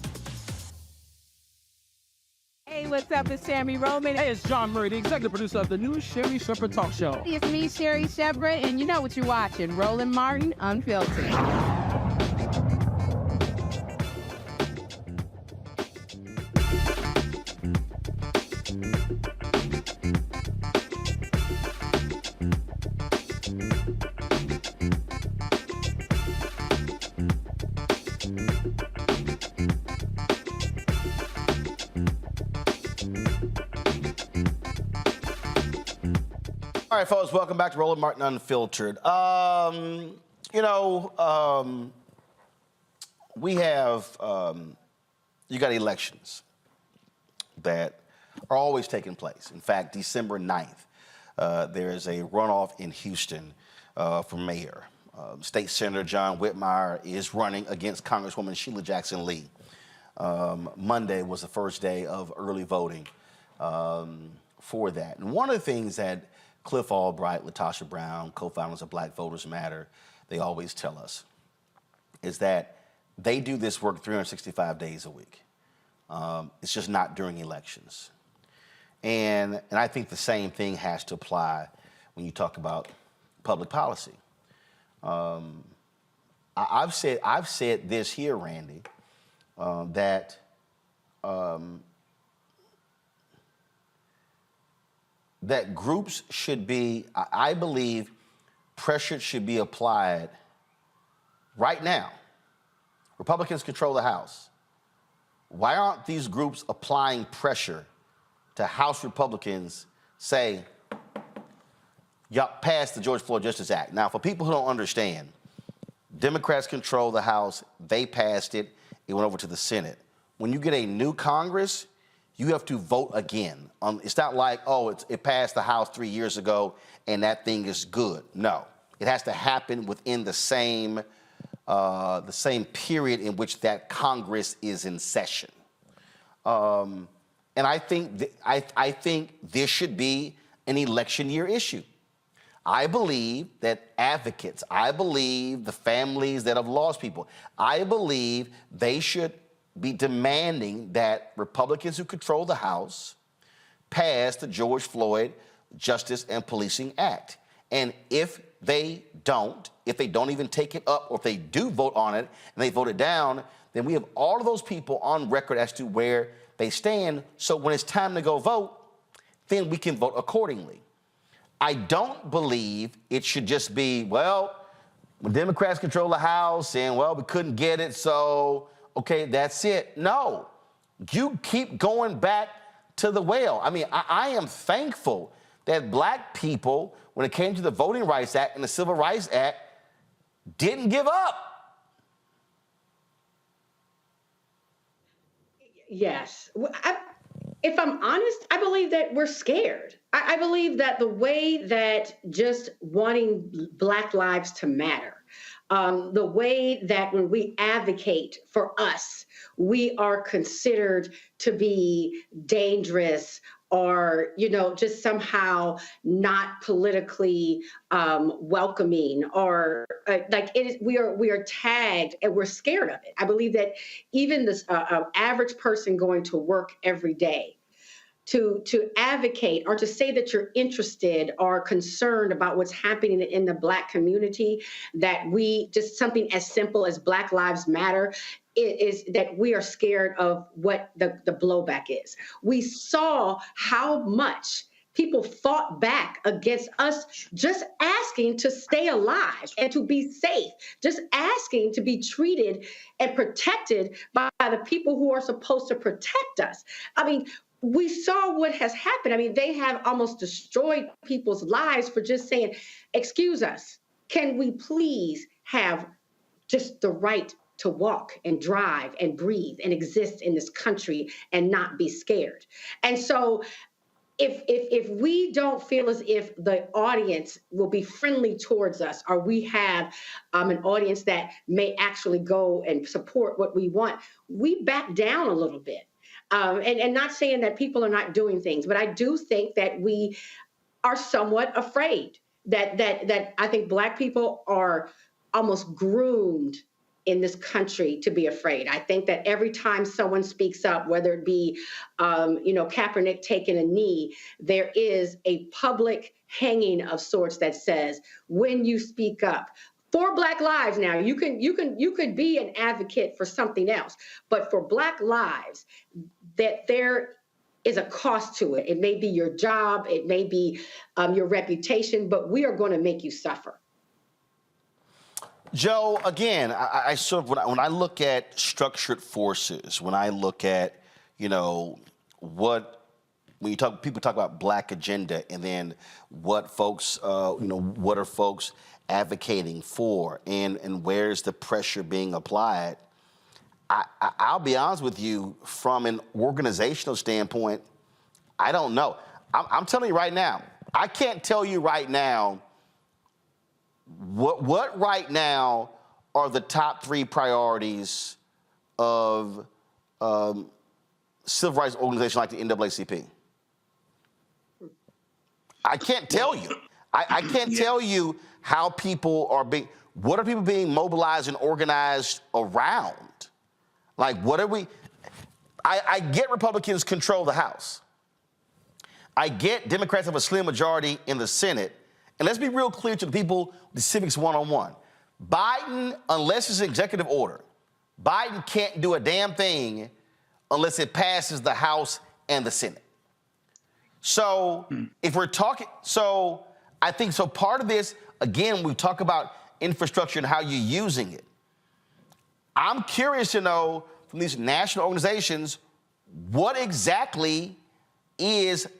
Hey, what's up? It's Sammy Roman. Hey, it's John Murray, the executive producer of the new Sherry Shepherd Talk Show. It's me, Sherry Shepherd, and you know what you're watching, Roland Martin Unfiltered. All right, folks, welcome back to Roland Martin Unfiltered. We have, you got elections that are always taking place. In fact, December 9th, there is a runoff in Houston for mayor. State Senator John Whitmire is running against Congresswoman Sheila Jackson Lee. Monday was the first day of early voting for that. And one of the things that Cliff Albright, Latasha Brown, co-founders of Black Voters Matter, they always tell us is that they do this work 365 days a week. It's just not during elections. And I think the same thing has to apply when you talk about public policy. I've said this here, Randy, that that groups should be, I believe, pressure should be applied right now. Republicans control the House. Why aren't these groups applying pressure to House Republicans, say, y'all pass the George Floyd Justice Act? Now, for people who don't understand, Democrats control the House. They passed it. It went over to the Senate. When you get a new Congress, you have to vote again. It's not like, oh, it passed the House 3 years ago and that thing is good. No, it has to happen within the same period in which that Congress is in session. And I think I think this should be an election year issue. I believe that advocates, I believe the families that have lost people, I believe they should be demanding that Republicans who control the House pass the George Floyd Justice and Policing Act. And if they don't even take it up, or if they do vote on it and they vote it down, then we have all of those people on record as to where they stand. So when it's time to go vote, then we can vote accordingly. I don't believe it should just be, well, when Democrats control the House and, well, we couldn't get it, so, okay, that's it. No, you keep going back to the well. I mean, I am thankful that Black people, when it came to the Voting Rights Act and the Civil Rights Act, didn't give up. Yes. If I'm honest, I believe that we're scared. I believe that the way that just wanting Black lives to matter, the way that when we advocate for us, we are considered to be dangerous or, just somehow not politically welcoming, or we are tagged and we're scared of it. I believe that even this average person going to work every day to advocate or to say that you're interested or concerned about what's happening in the Black community, that just something as simple as Black Lives Matter, is that we are scared of what the blowback is. We saw how much people fought back against us just asking to stay alive and to be safe, just asking to be treated and protected by the people who are supposed to protect us. I mean, we saw what has happened. I mean, they have almost destroyed people's lives for just saying, excuse us, can we please have just the right to walk and drive and breathe and exist in this country and not be scared? And so if we don't feel as if the audience will be friendly towards us, or we have an audience that may actually go and support what we want, we back down a little bit. And not saying that people are not doing things, but I do think that we are somewhat afraid that I think Black people are almost groomed in this country to be afraid. I think that every time someone speaks up, whether it be, Kaepernick taking a knee, there is a public hanging of sorts that says, when you speak up for Black lives, now you could be an advocate for something else, but for Black lives, that there is a cost to it. It may be your job, it may be your reputation, but we are going to make you suffer. Joe, again, I sort of, when I look at structured forces, when I look at, people talk about Black agenda, and then what folks, what are folks advocating for, and where's the pressure being applied? I'll be honest with you, from an organizational standpoint, I don't know. I'm telling you right now, I can't tell you right now what right now are the top 3 priorities of civil rights organizations like the NAACP? I can't tell you. I can't tell you how people are what are people being mobilized and organized around? Like, what are we? I get Republicans control the House. I get Democrats have a slim majority in the Senate. And let's be real clear to the people, the civics 101. Biden, unless it's an executive order, Biden can't do a damn thing unless it passes the House and the Senate. So if we're talking, I think part of this, again, we talk about infrastructure and how you're using it. I'm curious to know from these national organizations, what exactly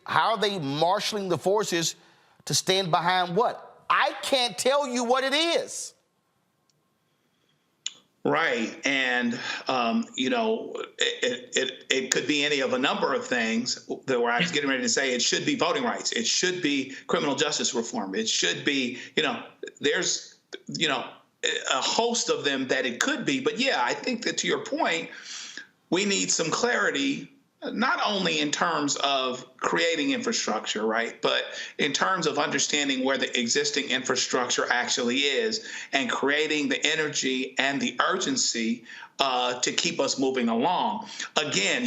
how are they marshaling the forces to stand behind what? I can't tell you what it is. Right. And, it could be any of a number of things that where I was getting ready to say it should be voting rights. It should be criminal justice reform. It should be, there's, a host of them that it could be. But yeah, I think that to your point, we need some clarity, not only in terms of creating infrastructure, right, but in terms of understanding where the existing infrastructure actually is and creating the energy and the urgency to keep us moving along. Again,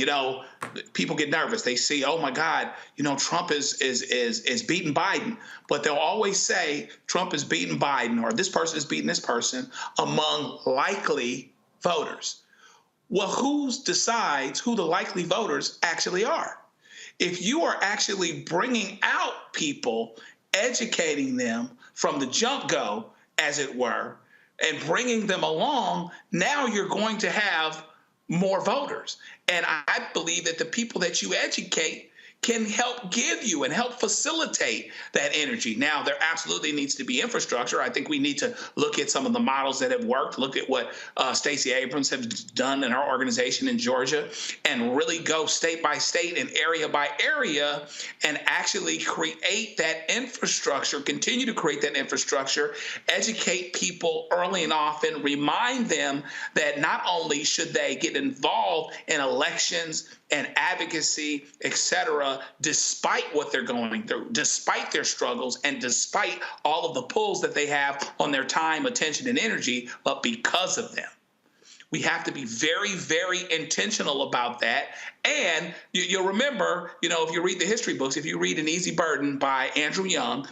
people get nervous. They see, oh my God, Trump is beating Biden, but they'll always say Trump is beating Biden or this person is beating this person among likely voters. Well, who decides who the likely voters actually are? If you are actually bringing out people, educating them from the jump-go, as it were, and bringing them along, now you're going to have more voters. And I believe that the people that you educate can help give you and help facilitate that energy. Now, there absolutely needs to be infrastructure. I think we need to look at some of the models that have worked, look at what Stacey Abrams has done in our organization in Georgia, and really go state by state and area by area and actually create that infrastructure, continue to create that infrastructure, educate people early and often, remind them that not only should they get involved in elections and advocacy, et cetera, despite what they're going through, despite their struggles, and despite all of the pulls that they have on their time, attention, and energy, but because of them. We have to be very, very intentional about that. And you'll remember, if you read the history books, if you read An Easy Burden by Andrew Young,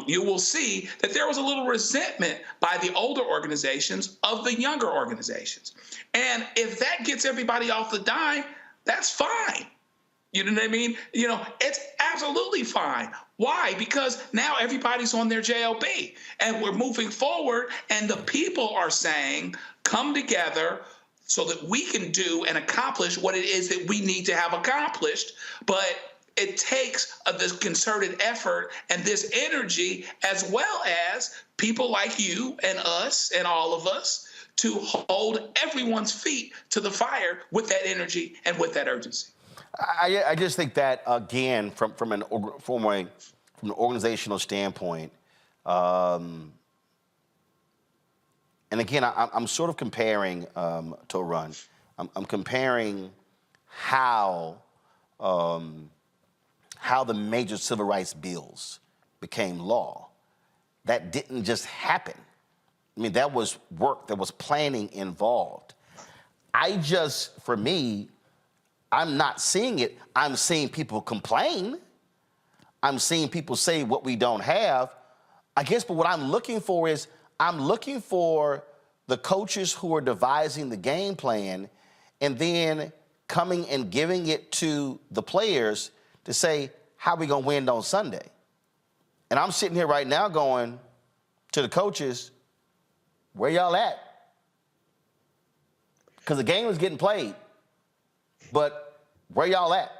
you will see that there was a little resentment by the older organizations of the younger organizations. And if that gets everybody off the dime, that's fine. You know what I mean? It's absolutely fine. Why? Because now everybody's on their JOB and we're moving forward and the people are saying, come together so that we can do and accomplish what it is that we need to have accomplished. But it takes this concerted effort and this energy, as well as people like you and us and all of us, to hold everyone's feet to the fire with that energy and with that urgency. I just think that, again, from an organizational standpoint, and again, I'm sort of comparing to Run. I'm comparing how the major civil rights bills became law. That didn't just happen. I mean, that was work, there was planning involved. For me, I'm not seeing it. I'm seeing people complain. I'm seeing people say what we don't have. I guess, but what I'm looking for is, I'm looking for the coaches who are devising the game plan and then coming and giving it to the players to say, how are we gonna win on Sunday? And I'm sitting here right now going to the coaches, where y'all at? Because the game was getting played, but where y'all at?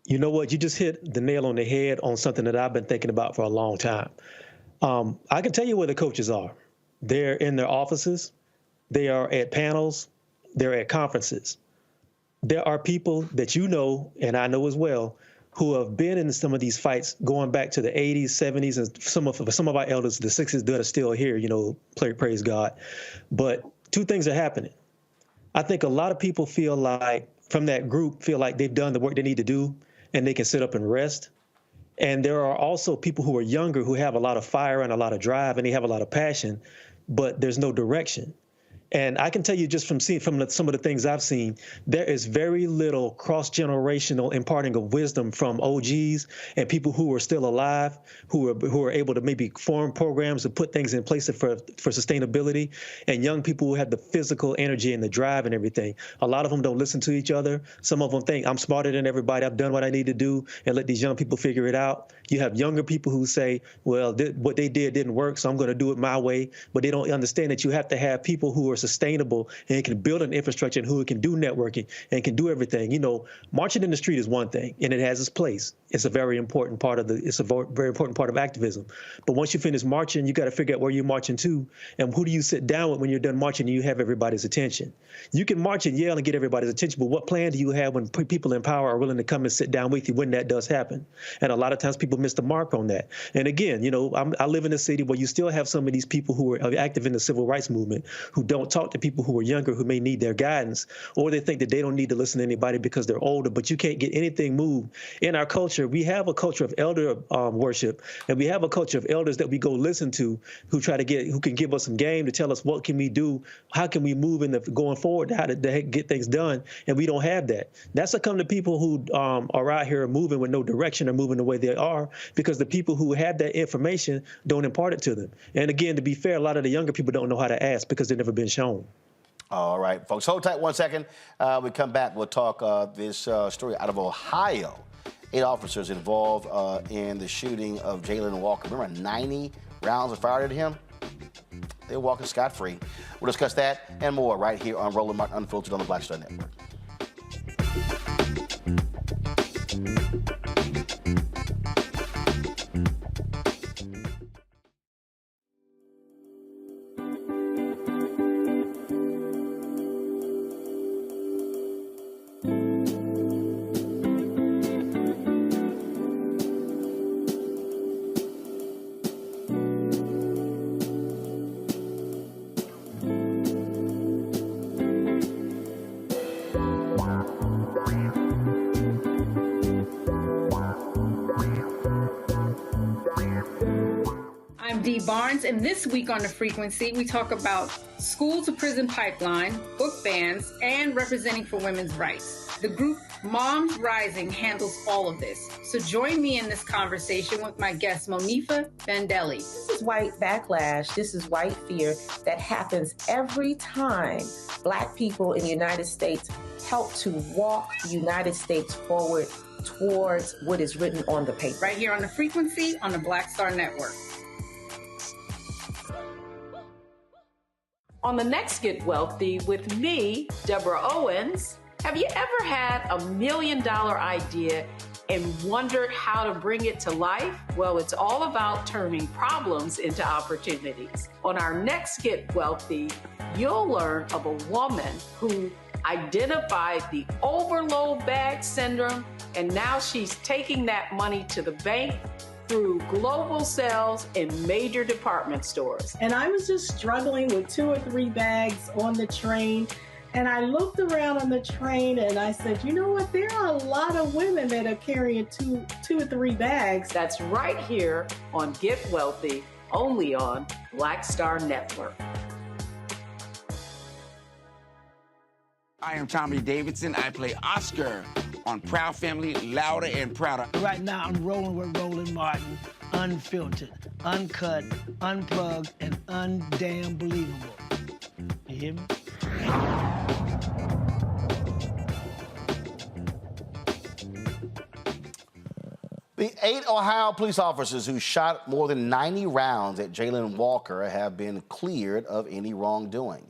You know what? You just hit the nail on the head on something that I've been thinking about for a long time. I can tell you where the coaches are. They're in their offices. They are at panels. They're at conferences. There are people that you know, and I know as well, who have been in some of these fights going back to the 80s, 70s, and some of our elders, the 60s, that are still here, praise God. But two things are happening. I think a lot of people feel like, from that group, feel like they've done the work they need to do and they can sit up and rest. And there are also people who are younger who have a lot of fire and a lot of drive and they have a lot of passion, but there's no direction. And I can tell you just from some of the things I've seen, there is very little cross-generational imparting of wisdom from OGs and people who are still alive, who are able to maybe form programs and put things in place for sustainability, and young people who have the physical energy and the drive and everything. A lot of them don't listen to each other. Some of them think, I'm smarter than everybody, I've done what I need to do, and let these young people figure it out. You have younger people who say, well, what they did didn't work, so I'm going to do it my way. But they don't understand that you have to have people who are sustainable and can build an infrastructure and who can do networking and can do everything. Marching in the street is one thing, and it has its place. It's a very important part of activism. But once you finish marching, you got to figure out where you're marching to and who do you sit down with when you're done marching and you have everybody's attention. You can march and yell and get everybody's attention, but what plan do you have when people in power are willing to come and sit down with you when that does happen? And a lot of times people miss the mark on that. And again, I live in a city where you still have some of these people who are active in the civil rights movement who don't talk to people who are younger who may need their guidance, or they think that they don't need to listen to anybody because they're older, but you can't get anything moved. In our culture, we have a culture of elder worship, and we have a culture of elders that we go listen to who can give us some game to tell us what can we do, how can we move going forward, how to get things done, and we don't have that. That's come to people who are out here moving with no direction or moving the way they are because the people who have that information don't impart it to them. And again, to be fair, a lot of the younger people don't know how to ask because they've never been shown. All right, folks, hold tight 1 second. We come back, we'll talk this story out of Ohio. 8 officers involved in the shooting of Jayland Walker. Remember, 90 rounds were fired at him? They're walking scot-free. We'll discuss that and more right here on Roland Martin Unfiltered on the Black Star Network. Barnes, and this week on The Frequency, we talk about school to prison pipeline, book bans, and representing for women's rights. The group Moms Rising handles all of this. So join me in this conversation with my guest, Monifa Bandelli. This is white backlash. This is white fear that happens every time Black people in the United States help to walk the United States forward towards what is written on the paper. Right here on The Frequency on the Black Star Network. On the next Get Wealthy with me, Deborah Owens, have you ever had $1 million idea and wondered how to bring it to life? Well, it's all about turning problems into opportunities. On our next Get Wealthy, you'll learn of a woman who identified the overload bag syndrome, and now she's taking that money to the bank through global sales in major department stores. And I was just struggling with 2 or 3 bags on the train. And I looked around on the train and I said, you know what? There are a lot of women that are carrying two or 3 bags. That's right here on Get Wealthy, only on Black Star Network. I am Tommy Davidson. I play Oscar on Proud Family, Louder and Prouder. Right now, I'm rolling with Roland Martin, unfiltered, uncut, unplugged, and undamn believable. You hear me? The 8 Ohio police officers who shot more than 90 rounds at Jayland Walker have been cleared of any wrongdoing.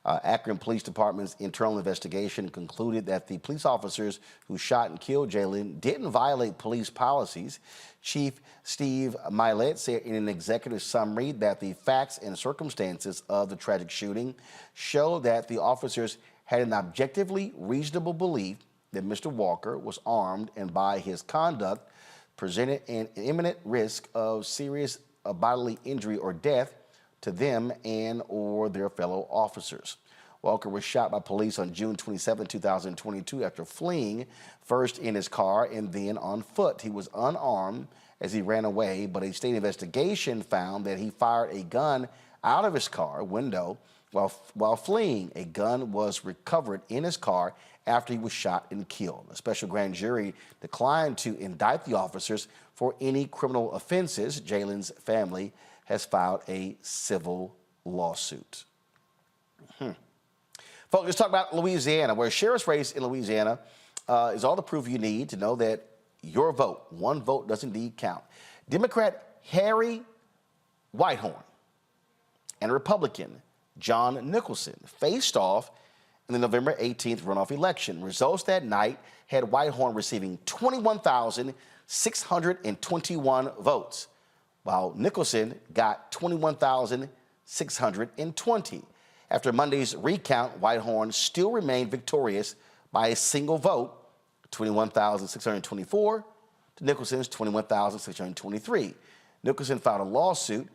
Akron Police Department's internal investigation concluded that the police officers who shot and killed Jayland didn't violate police policies. Chief Steve Milet said in an executive summary that the facts and circumstances of the tragic shooting show that the officers had an objectively reasonable belief that Mr. Walker was armed and by his conduct presented an imminent risk of serious bodily injury or death to them and or their fellow officers. Walker was shot by police on June 27, 2022 after fleeing, first in his car and then on foot. He was unarmed as he ran away, but a state investigation found that he fired a gun out of his car window while fleeing. A gun was recovered in his car after he was shot and killed. A special grand jury declined to indict the officers for any criminal offenses. Jayland's family has filed a civil lawsuit. Folks, let's talk about Louisiana, where a sheriff's race in Louisiana is all the proof you need to know that your vote, one vote, does indeed count. Democrat Harry Whitehorn and Republican John Nicholson faced off in the November 18th runoff election. Results that night had Whitehorn receiving 21,621 votes, while Nicholson got 21,620. After Monday's recount, Whitehorn still remained victorious by a single vote, 21,624 to Nicholson's 21,623. Nicholson filed a lawsuit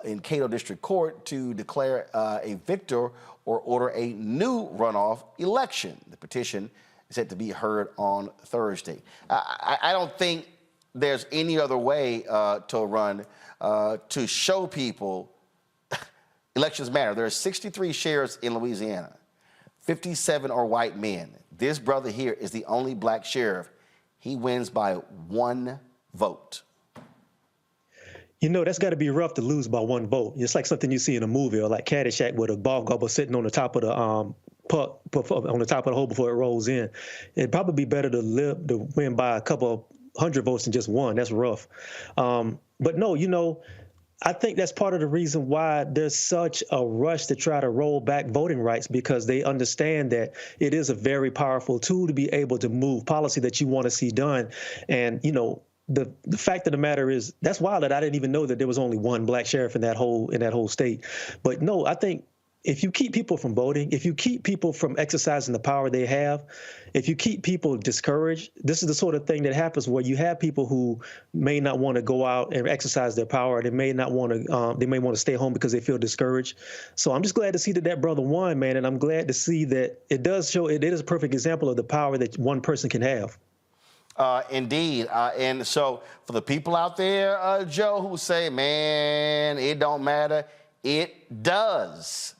in Cato District Court to declare a victor or order a new runoff election. The petition is set to be heard on Thursday. I don't think there's any other way to run to show people elections matter. There are 63 sheriffs in Louisiana. 57 are white men. This brother here is the only black sheriff. He wins by one vote. You know, that's got to be rough to lose by one vote. It's like something you see in a movie, or like Caddyshack with a ball gobbler sitting on the top of the on the top of the hole before it rolls in. It'd probably be better to win by a couple of hundred votes than just one. That's rough. But no, you know, I think that's part of the reason why there's such a rush to try to roll back voting rights, because they understand that it is a very powerful tool to be able to move policy that you want to see done. And, you know, the fact of the matter is, that's wild that I didn't even know that there was only one black sheriff in that whole state. But no, I think if you keep people from voting, if you keep people from exercising the power they have, if you keep people discouraged, this is the sort of thing that happens where you have people who may not want to go out and exercise their power. They may not want to. They may want to stay home because they feel discouraged. So I'm just glad to see that brother won, man, and I'm glad to see that it does show. It is a perfect example of the power that one person can have. Indeed. And so for the people out there, Joe, who say, man, it don't matter, it does.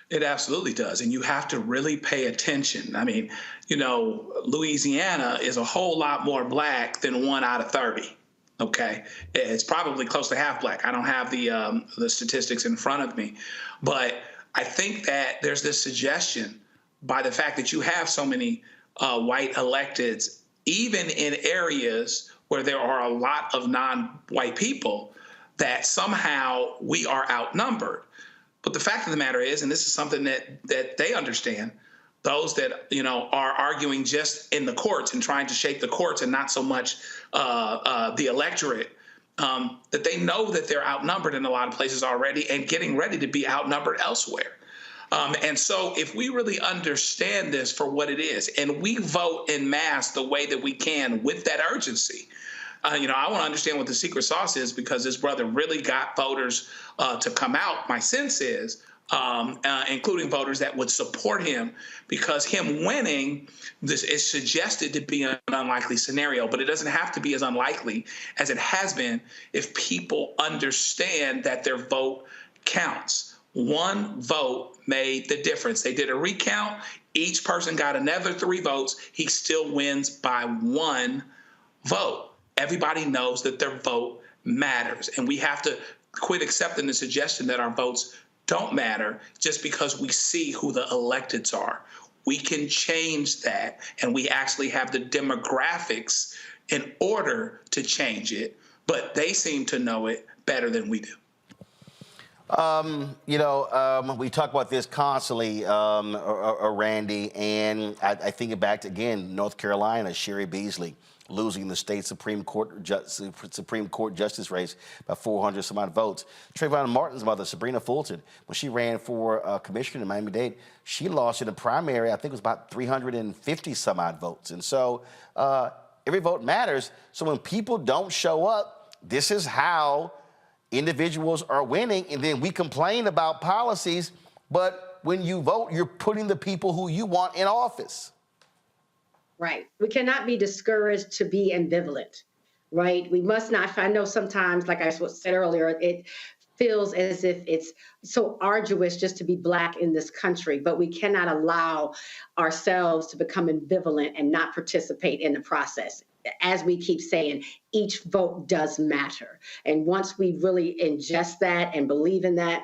It absolutely does. And you have to really pay attention. I mean, you know, Louisiana is a whole lot more black than 1 out of 30. OK, it's probably close to half black. I don't have the statistics in front of me, but I think that there's this suggestion by the fact that you have so many white electeds, even in areas where there are a lot of non-white people, that somehow we are outnumbered. But the fact of the matter is, and this is something that they understand, those that, you know, are arguing just in the courts and trying to shape the courts and not so much the electorate, that they know that they're outnumbered in a lot of places already and getting ready to be outnumbered elsewhere. And so if we really understand this for what it is, and we vote en masse the way that we can with that urgency, you know, I want to understand what the secret sauce is, because this brother really got voters to come out. My sense is, including voters that would support him, because him winning this is suggested to be an unlikely scenario, but it doesn't have to be as unlikely as it has been if people understand that their vote counts. One vote made the difference. They did a recount. Each person got another 3 votes. He still wins by 1 vote. Everybody knows that their vote matters, and we have to quit accepting the suggestion that our votes don't matter just because we see who the electeds are. We can change that, and we actually have the demographics in order to change it, but they seem to know it better than we do. You know, we talk about this constantly, Randy, and I think it back to, again, North Carolina, Sherry Beasley. losing the state Supreme Court justice race by 400 some odd votes. Trayvon Martin's mother, Sabrina Fulton, when she ran for commissioner in Miami-Dade, she lost in the primary, I think it was about 350 some odd votes. And so every vote matters. So when people don't show up, this is how individuals are winning. And then we complain about policies, but when you vote, you're putting the people who you want in office. Right. We cannot be discouraged to be ambivalent, right? We must not, I know sometimes, like I said earlier, it feels as if it's so arduous just to be Black in this country, but we cannot allow ourselves to become ambivalent and not participate in the process. As we keep saying, each vote does matter. And once we really ingest that and believe in that,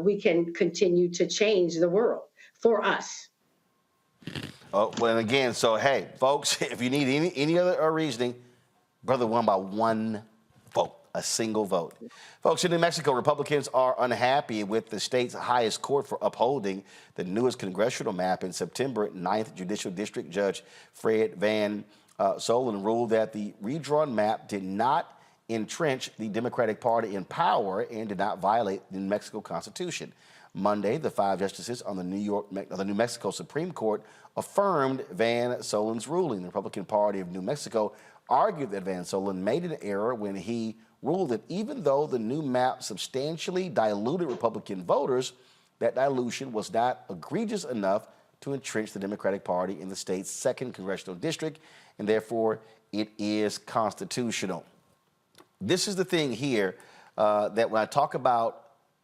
we can continue to change the world for us. Oh, well, and again, so hey, folks, if you need any other reasoning, brother won by one vote, a single vote. Folks, in New Mexico, Republicans are unhappy with the state's highest court for upholding the newest congressional map. In September, 9th Judicial District Judge Fred Van Solen ruled that the redrawn map did not entrench the Democratic Party in power and did not violate the New Mexico Constitution. Monday, the 5 justices on the New Mexico Supreme Court affirmed Van Solen's ruling. The Republican Party of New Mexico argued that Van Solen made an error when he ruled that even though the new map substantially diluted Republican voters, that dilution was not egregious enough to entrench the Democratic Party in the state's 2nd congressional district, and therefore it is constitutional. This is the thing here that when I talk about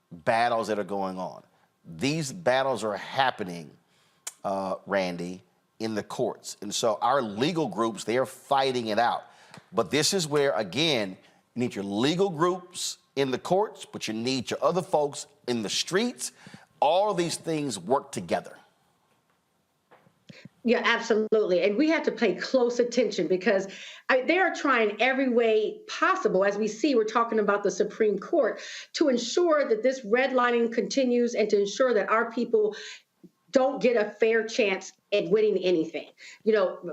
battles that are going on, these battles are happening, Randy, in the courts. And so our legal groups, they are fighting it out. But this is where, again, you need your legal groups in the courts, but you need your other folks in the streets. All of these things work together. Yeah, absolutely. And we have to pay close attention because they are trying every way possible, as we see, we're talking about the Supreme Court, to ensure that this redlining continues and to ensure that our people don't get a fair chance at winning anything.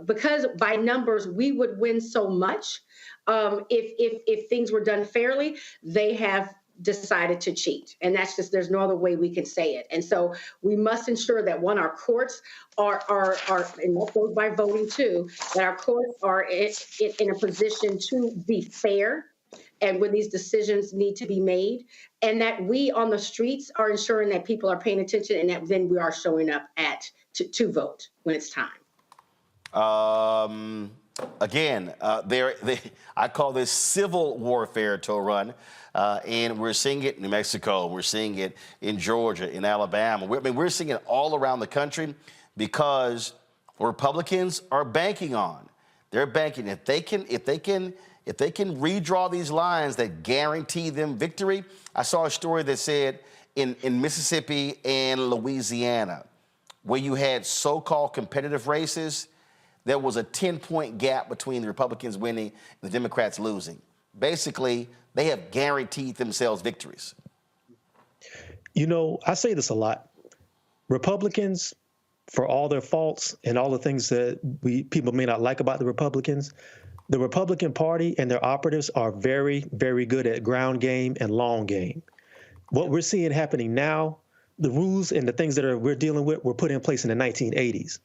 Because by numbers, we would win so much if things were done fairly. They have decided to cheat. And that's just, there's no other way we can say it. And so we must ensure that our courts are and that goes by voting too, that our courts are in a position to be fair and when these decisions need to be made, and that we on the streets are ensuring that people are paying attention and that then we are showing up to vote when it's time. Again, I call this civil warfare to run, and we're seeing it in New Mexico, we're seeing it in Georgia, in Alabama. We're seeing it all around the country because Republicans are banking on. They're banking if they can redraw these lines that guarantee them victory. I saw a story that said in Mississippi and Louisiana, where you had so-called competitive races, there was a 10-point gap between the Republicans winning and the Democrats losing. Basically, they have guaranteed themselves victories. I say this a lot. Republicans, for all their faults and all the things that people may not like about the Republican Party and their operatives are very, very good at ground game and long game. What we're seeing happening now, the rules and the things that we're dealing with were put in place in the 1980s.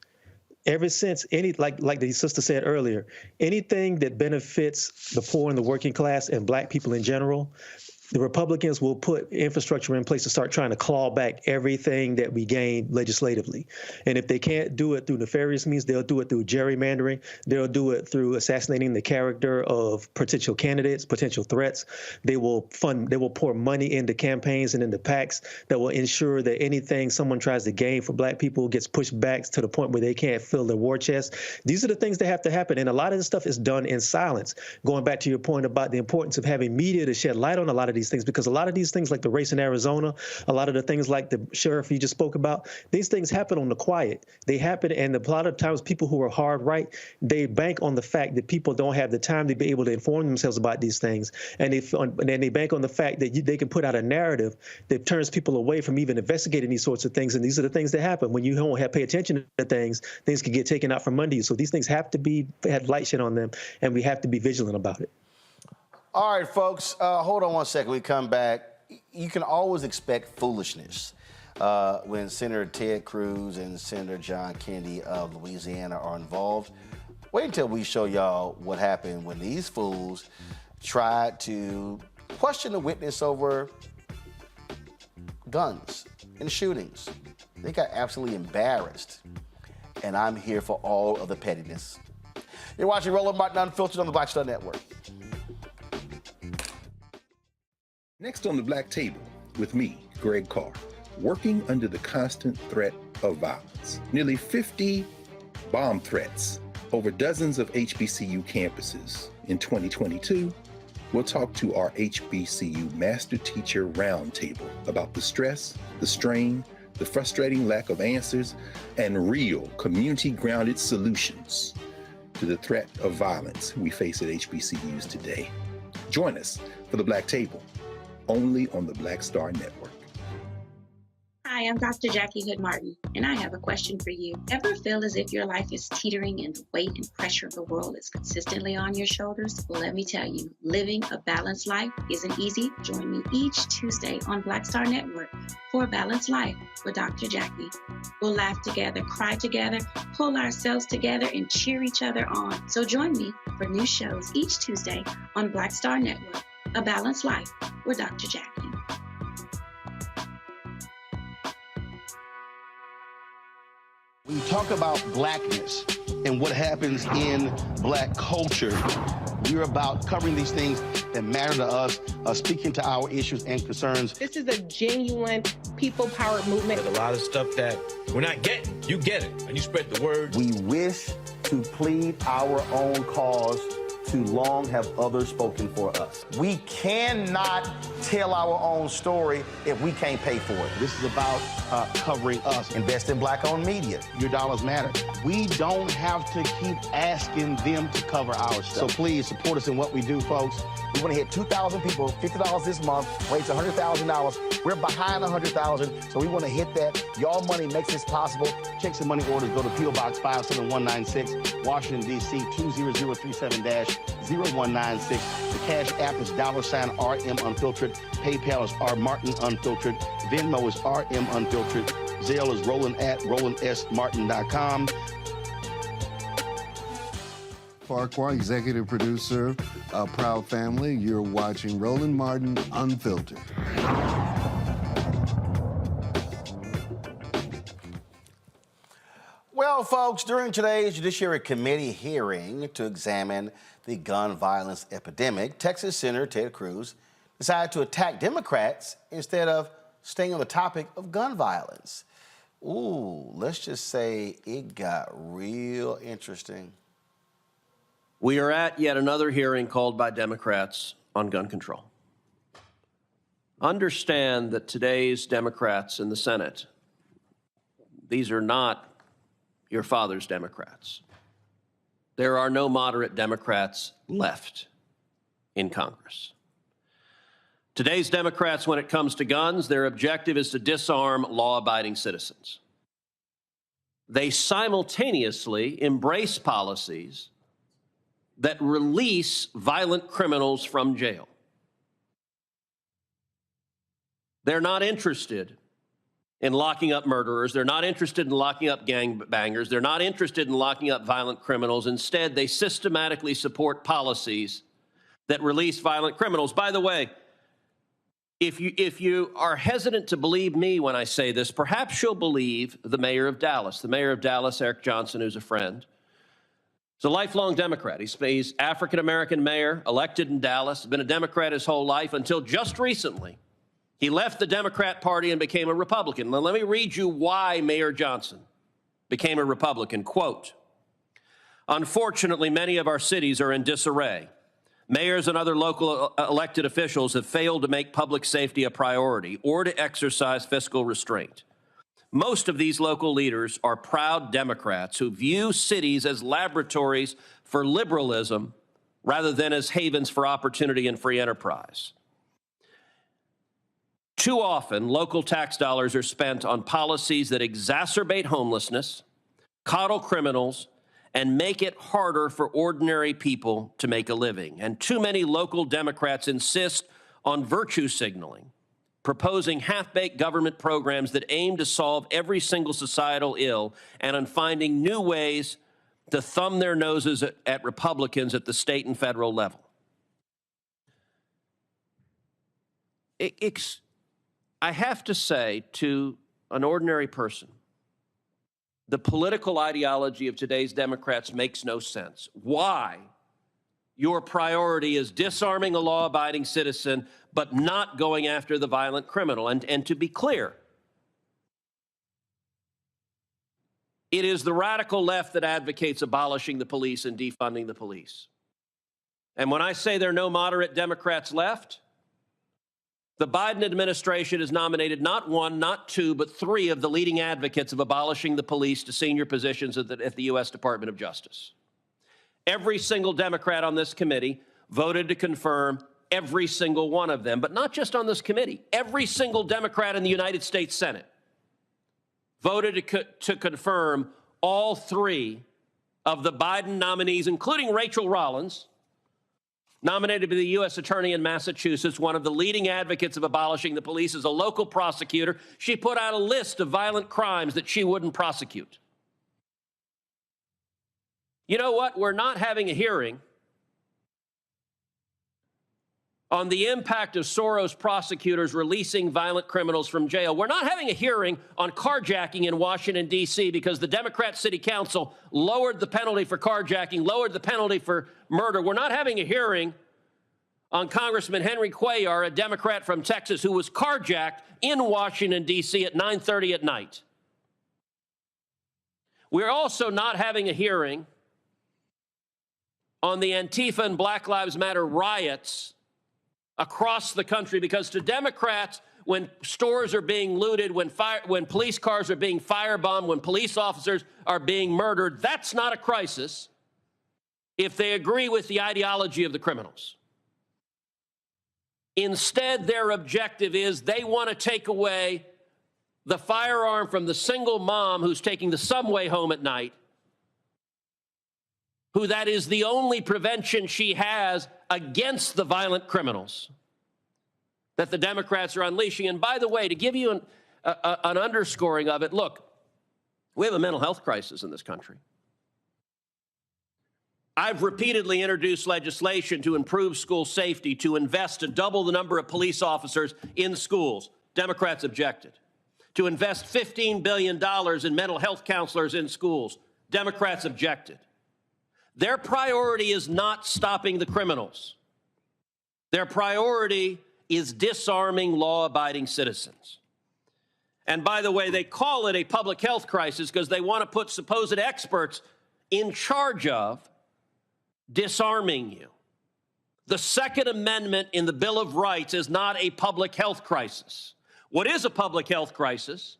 Ever since like the sister said earlier, anything that benefits the poor and the working class and Black people in general, the Republicans will put infrastructure in place to start trying to claw back everything that we gained legislatively. And if they can't do it through nefarious means, they'll do it through gerrymandering. They'll do it through assassinating the character of potential candidates, potential threats. They will pour money into campaigns and into PACs that will ensure that anything someone tries to gain for Black people gets pushed back to the point where they can't fill their war chest. These are the things that have to happen. And a lot of this stuff is done in silence. Going back to your point about the importance of having media to shed light on a lot of these these things, because a lot of these things, like the race in Arizona, a lot of the things like the sheriff you just spoke about, these things happen on the quiet. They happen, and a lot of times people who are hard right, they bank on the fact that people don't have the time to be able to inform themselves about these things, and then they bank on the fact that they can put out a narrative that turns people away from even investigating these sorts of things. And these are the things that happen when you don't pay attention to things. Things can get taken out from under you. So these things have to have light shed on them, and we have to be vigilant about it. All right, folks, hold on one second. We come back. You can always expect foolishness when Senator Ted Cruz and Senator John Kennedy of Louisiana are involved. Wait until we show y'all what happened when these fools tried to question the witness over guns and shootings. They got absolutely embarrassed. And I'm here for all of the pettiness. You're watching Roland Martin Unfiltered on the Black Star Network. Next on the Black Table, with me, Greg Carr, working under the constant threat of violence. Nearly 50 bomb threats over dozens of HBCU campuses. In 2022, we'll talk to our HBCU Master Teacher Roundtable about the stress, the strain, the frustrating lack of answers, and real community-grounded solutions to the threat of violence we face at HBCUs today. Join us for the Black Table, only on the Black Star Network. Hi, I'm Dr. Jackie Hood Martin, and I have a question for you. Ever feel as if your life is teetering and the weight and pressure of the world is consistently on your shoulders? Well, let me tell you, living a balanced life isn't easy. Join me each Tuesday on Black Star Network for A Balanced Life with Dr. Jackie. We'll laugh together, cry together, pull ourselves together, and cheer each other on. So join me for new shows each Tuesday on Black Star Network, A Balanced Life with Dr. Jackie. When you talk about blackness and what happens in black culture, we're about covering these things that matter to us, speaking to our issues and concerns. This is a genuine people-powered movement. There's a lot of stuff that we're not getting. You get it, and you spread the word. We wish to plead our own cause. Too long have others spoken for us. We cannot tell our own story if we can't pay for it. This is about covering us. Invest in black-owned media. Your dollars matter. We don't have to keep asking them to cover our stuff. So please support us in what we do, folks. We want to hit 2,000 people, $50 this month, raise $100,000. We're behind 100,000, so we want to hit that. Y'all money makes this possible. Checks and money orders go to P.O. Box 57196, Washington, D.C. 20037-0196. The Cash App is $RM Unfiltered. PayPal is R Martin Unfiltered. Venmo is RM Unfiltered. Zelle is Roland at RolandSMartin.com. Farquhar, executive producer of Proud Family. You're watching Roland Martin Unfiltered. Well, folks, during today's Judiciary Committee hearing to examine the gun violence epidemic, Texas Senator Ted Cruz decided to attack Democrats instead of staying on the topic of gun violence. Ooh, let's just say it got real interesting. We are at yet another hearing called by Democrats on gun control. Understand that today's Democrats in the Senate, these are not your father's Democrats. There are no moderate Democrats left in Congress. Today's Democrats, when it comes to guns, their objective is to disarm law-abiding citizens. They simultaneously embrace policies that release violent criminals from jail. They're not interested in locking up murderers. They're not interested in locking up gangbangers. They're not interested in locking up violent criminals. Instead, they systematically support policies that release violent criminals. By the way, if you are hesitant to believe me when I say this, perhaps you'll believe the mayor of Dallas. The mayor of Dallas, Eric Johnson, who's a friend, he's a lifelong Democrat. He's African-American mayor, elected in Dallas, been a Democrat his whole life until just recently. He left the Democrat Party and became a Republican. Now, let me read you why Mayor Johnson became a Republican. Quote, "Unfortunately, many of our cities are in disarray. Mayors and other local elected officials have failed to make public safety a priority or to exercise fiscal restraint. Most of these local leaders are proud Democrats who view cities as laboratories for liberalism rather than as havens for opportunity and free enterprise. Too often, local tax dollars are spent on policies that exacerbate homelessness, coddle criminals, and make it harder for ordinary people to make a living. And too many local Democrats insist on virtue signaling, proposing half-baked government programs that aim to solve every single societal ill and on finding new ways to thumb their noses at Republicans at the state and federal level. I have to say to an ordinary person, the political ideology of today's Democrats makes no sense. Why your priority is disarming a law-abiding citizen but not going after the violent criminal. And to be clear, it is the radical left that advocates abolishing the police and defunding the police. And when I say there are no moderate Democrats left, the Biden administration has nominated not one, not two, but three of the leading advocates of abolishing the police to senior positions at the U.S. Department of Justice. Every single Democrat on this committee voted to confirm every single one of them, but not just on this committee. Every single Democrat in the United States Senate voted to confirm all three of the Biden nominees, including Rachel Rollins, nominated to be the U.S. Attorney in Massachusetts, one of the leading advocates of abolishing the police, as a local prosecutor. She put out a list of violent crimes that she wouldn't prosecute. You know what? We're not having a hearing on the impact of Soros prosecutors releasing violent criminals from jail. We're not having a hearing on carjacking in Washington, D.C., because the Democrat City Council lowered the penalty for carjacking, lowered the penalty for murder. We're not having a hearing on Congressman Henry Cuellar, a Democrat from Texas, who was carjacked in Washington, D.C. at 9:30 at night. We're also not having a hearing on the Antifa and Black Lives Matter riots across the country, because to Democrats, when stores are being looted, when police cars are being firebombed, when police officers are being murdered, that's not a crisis if they agree with the ideology of the criminals. Instead, their objective is they want to take away the firearm from the single mom who's taking the subway home at night, who that is the only prevention she has against the violent criminals that the Democrats are unleashing. And by the way, to give you an underscoring of it, look, we have a mental health crisis in this country. I've repeatedly introduced legislation to improve school safety, to invest to double the number of police officers in schools. Democrats objected. To invest $15 billion in mental health counselors in schools. Democrats objected. Their priority is not stopping the criminals. Their priority is disarming law-abiding citizens. And by the way, they call it a public health crisis because they want to put supposed experts in charge of disarming you. The Second Amendment in the Bill of Rights is not a public health crisis. What is a public health crisis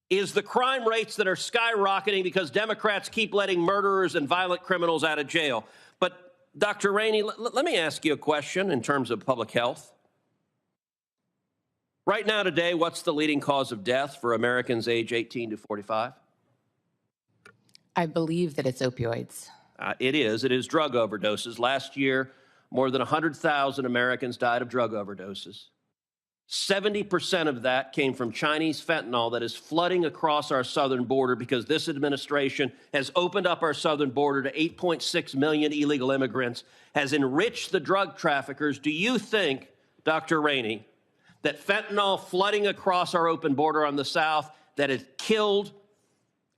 is the crime rates that are skyrocketing because Democrats keep letting murderers and violent criminals out of jail. But Dr. Rainey, let me ask you a question in terms of public health. Right now today, what's the leading cause of death for Americans age 18 to 45? I believe that it's opioids. It is drug overdoses. Last year, more than 100,000 Americans died of drug overdoses. 70% of that came from Chinese fentanyl that is flooding across our southern border because this administration has opened up our southern border to 8.6 million illegal immigrants, has enriched the drug traffickers. Do you think, Dr. Rainey, that fentanyl flooding across our open border on the south that has killed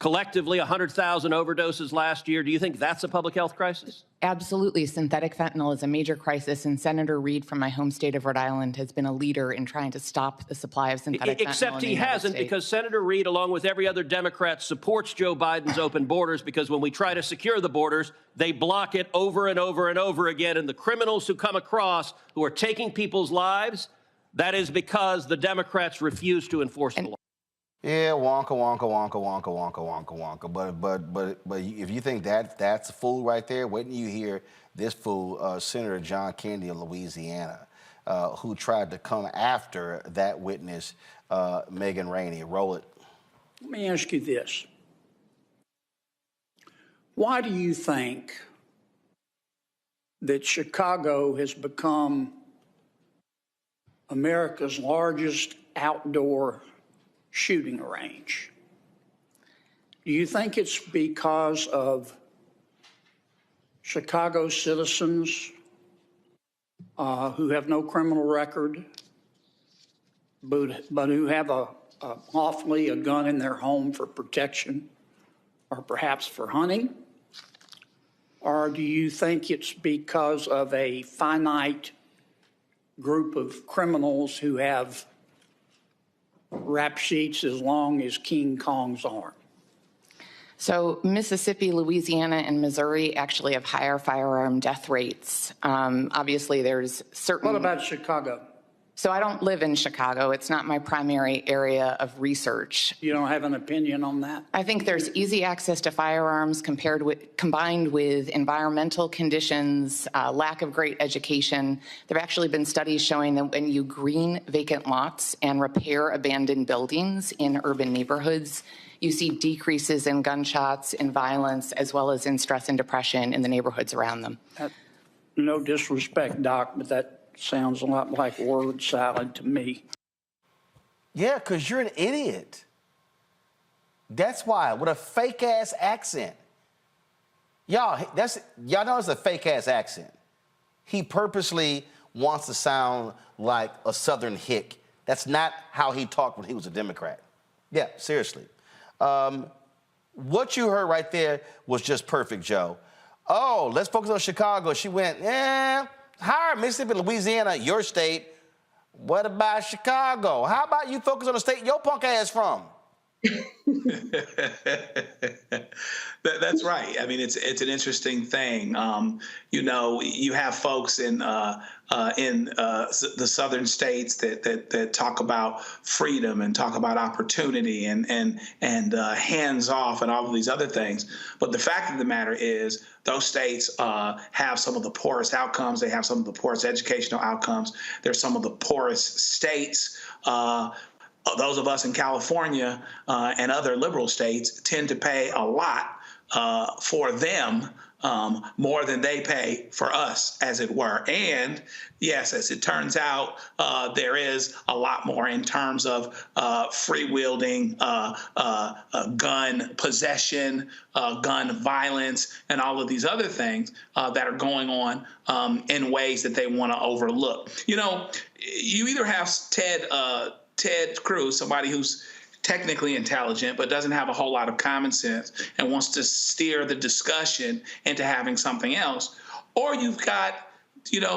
Collectively, 100,000 overdoses last year. Do you think that's a public health crisis? Absolutely. Synthetic fentanyl is a major crisis, and Senator Reid from my home state of Rhode Island has been a leader in trying to stop the supply of synthetic fentanyl. Except in the he United hasn't, States. because Senator Reid, along with every other Democrat, supports Joe Biden's open borders, because when we try to secure the borders, they block it over and over and over again. And the criminals who come across who are taking people's lives, that is because the Democrats refuse to enforce the law. Yeah, wonka. But if you think that's a fool right there, wait till you hear this fool, Senator John Kennedy of Louisiana, who tried to come after that witness, Megan Rainey. Roll it. Let me ask you this. Why do you think that Chicago has become America's largest outdoor shooting range? Do you think it's because of Chicago citizens who have no criminal record, but who have lawfully a gun in their home for protection or perhaps for hunting? Or do you think it's because of a finite group of criminals who have rap sheets as long as King Kong's arm? So Mississippi, Louisiana, and Missouri actually have higher firearm death rates. Obviously, there's certain... What about Chicago? So I don't live in Chicago. It's not my primary area of research. You don't have an opinion on that? I think there's easy access to firearms combined with environmental conditions, lack of great education. There have actually been studies showing that when you green vacant lots and repair abandoned buildings in urban neighborhoods, you see decreases in gunshots, in violence, as well as in stress and depression in the neighborhoods around them. No disrespect, Doc, but that sounds a lot like word salad to me. Yeah, because you're an idiot. That's why, with a fake-ass accent. Y'all know it's a fake-ass accent. He purposely wants to sound like a Southern hick. That's not how he talked when he was a Democrat. Yeah, seriously. What you heard right there was just perfect, Joe. Oh, let's focus on Chicago. She went, higher Mississippi, Louisiana, your state. What about Chicago? How about you focus on the state your punk ass from? That's right. I mean, it's an interesting thing. You have folks in the southern states that talk about freedom and talk about opportunity and hands off and all of these other things. But the fact of the matter is, those states have some of the poorest outcomes. They have some of the poorest educational outcomes. They're some of the poorest states. Those of us in California and other liberal states tend to pay a lot for them, more than they pay for us, as it were. And yes, as it turns out, there is a lot more in terms of free-wielding gun possession, gun violence, and all of these other things that are going on in ways that they want to overlook. You know, you either have Ted Cruz, somebody who's technically intelligent but doesn't have a whole lot of common sense and wants to steer the discussion into having something else, or you've got,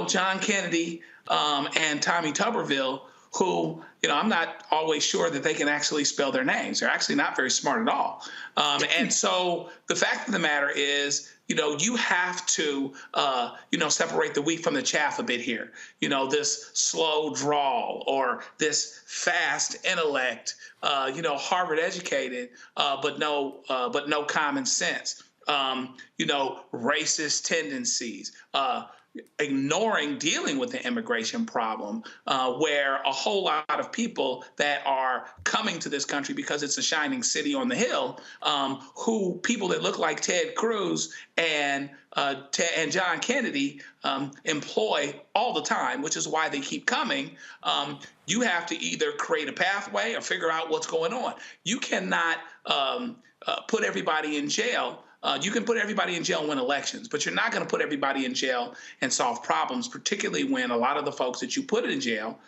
John Kennedy and Tommy Tuberville, who, I'm not always sure that they can actually spell their names. They're actually not very smart at all. And so the fact of the matter is, you have to, separate the wheat from the chaff a bit here. This slow drawl or this fast intellect, Harvard educated, but no common sense. Racist tendencies, ignoring dealing with the immigration problem, where a whole lot of people that are coming to this country because it's a shining city on the hill, people that look like Ted Cruz and John Kennedy employ all the time, which is why they keep coming. You have to either create a pathway or figure out what's going on. You cannot put everybody in jail You can put everybody in jail and win elections, but you're not going to put everybody in jail and solve problems, particularly when a lot of the folks that you put in jail,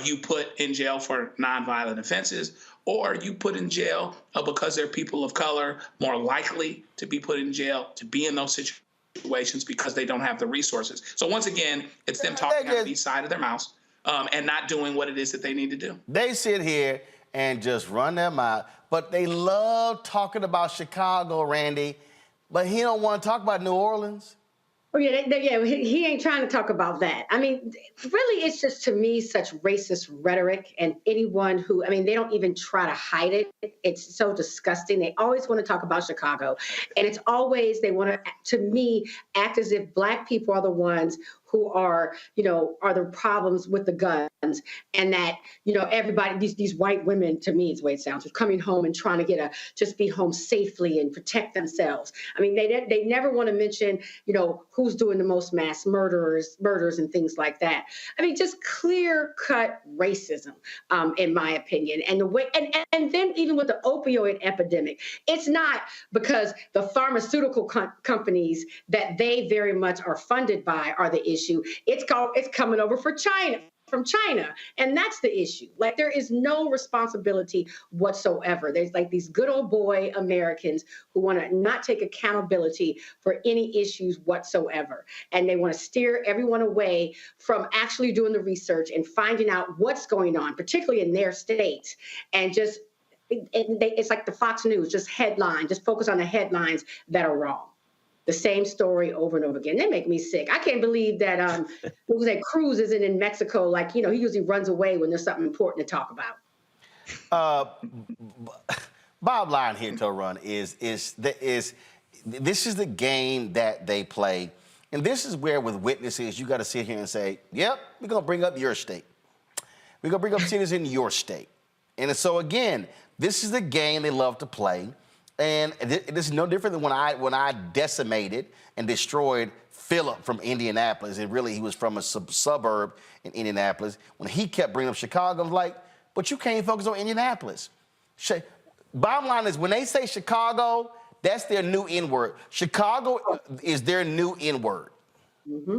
you put in jail for nonviolent offenses, or you put in jail because they're people of color, more likely to be put in jail, to be in those situations because they don't have the resources. So once again, it's them talking out of each side of their mouths and not doing what it is that they need to do. They sit here and just run their mouth, but they love talking about Chicago, Randy, but he don't want to talk about New Orleans. Oh, yeah, he ain't trying to talk about that. I mean, really, it's just, to me, such racist rhetoric. And anyone who, I mean, they don't even try to hide it. It's so disgusting. They always want to talk about Chicago. And it's always, they want to me, act as if Black people are the ones who are, are the problems with the guns, and that, everybody, these white women, to me, is the way it sounds, are coming home and trying to just be home safely and protect themselves. I mean, they never want to mention, who's doing the most mass murders and things like that. I mean, just clear-cut racism, in my opinion. And the way, and then even with the opioid epidemic, it's not because the pharmaceutical companies that they very much are funded by are the issue. It's coming over from China. And that's the issue. Like, there is no responsibility whatsoever. There's like these good old boy Americans who want to not take accountability for any issues whatsoever. And they want to steer everyone away from actually doing the research and finding out what's going on, particularly in their states. And just, it's like the Fox News, just focus on the headlines that are wrong. The same story over and over again. They make me sick. I can't believe that Cruz isn't in Mexico. Like, he usually runs away when there's something important to talk about. Bottom line here, Toron, is this is the game that they play. And this is where, with witnesses, you got to sit here and say, yep, we're going to bring up your state. We're going to bring up cities in your state. And so, again, this is the game they love to play. And this is no different than when I decimated and destroyed Philip from Indianapolis. And really, he was from a suburb in Indianapolis. When he kept bringing up Chicago, I was like, but you can't focus on Indianapolis. Bottom line is, when they say Chicago, that's their new N-word. Chicago is their new N-word. Mm-hmm.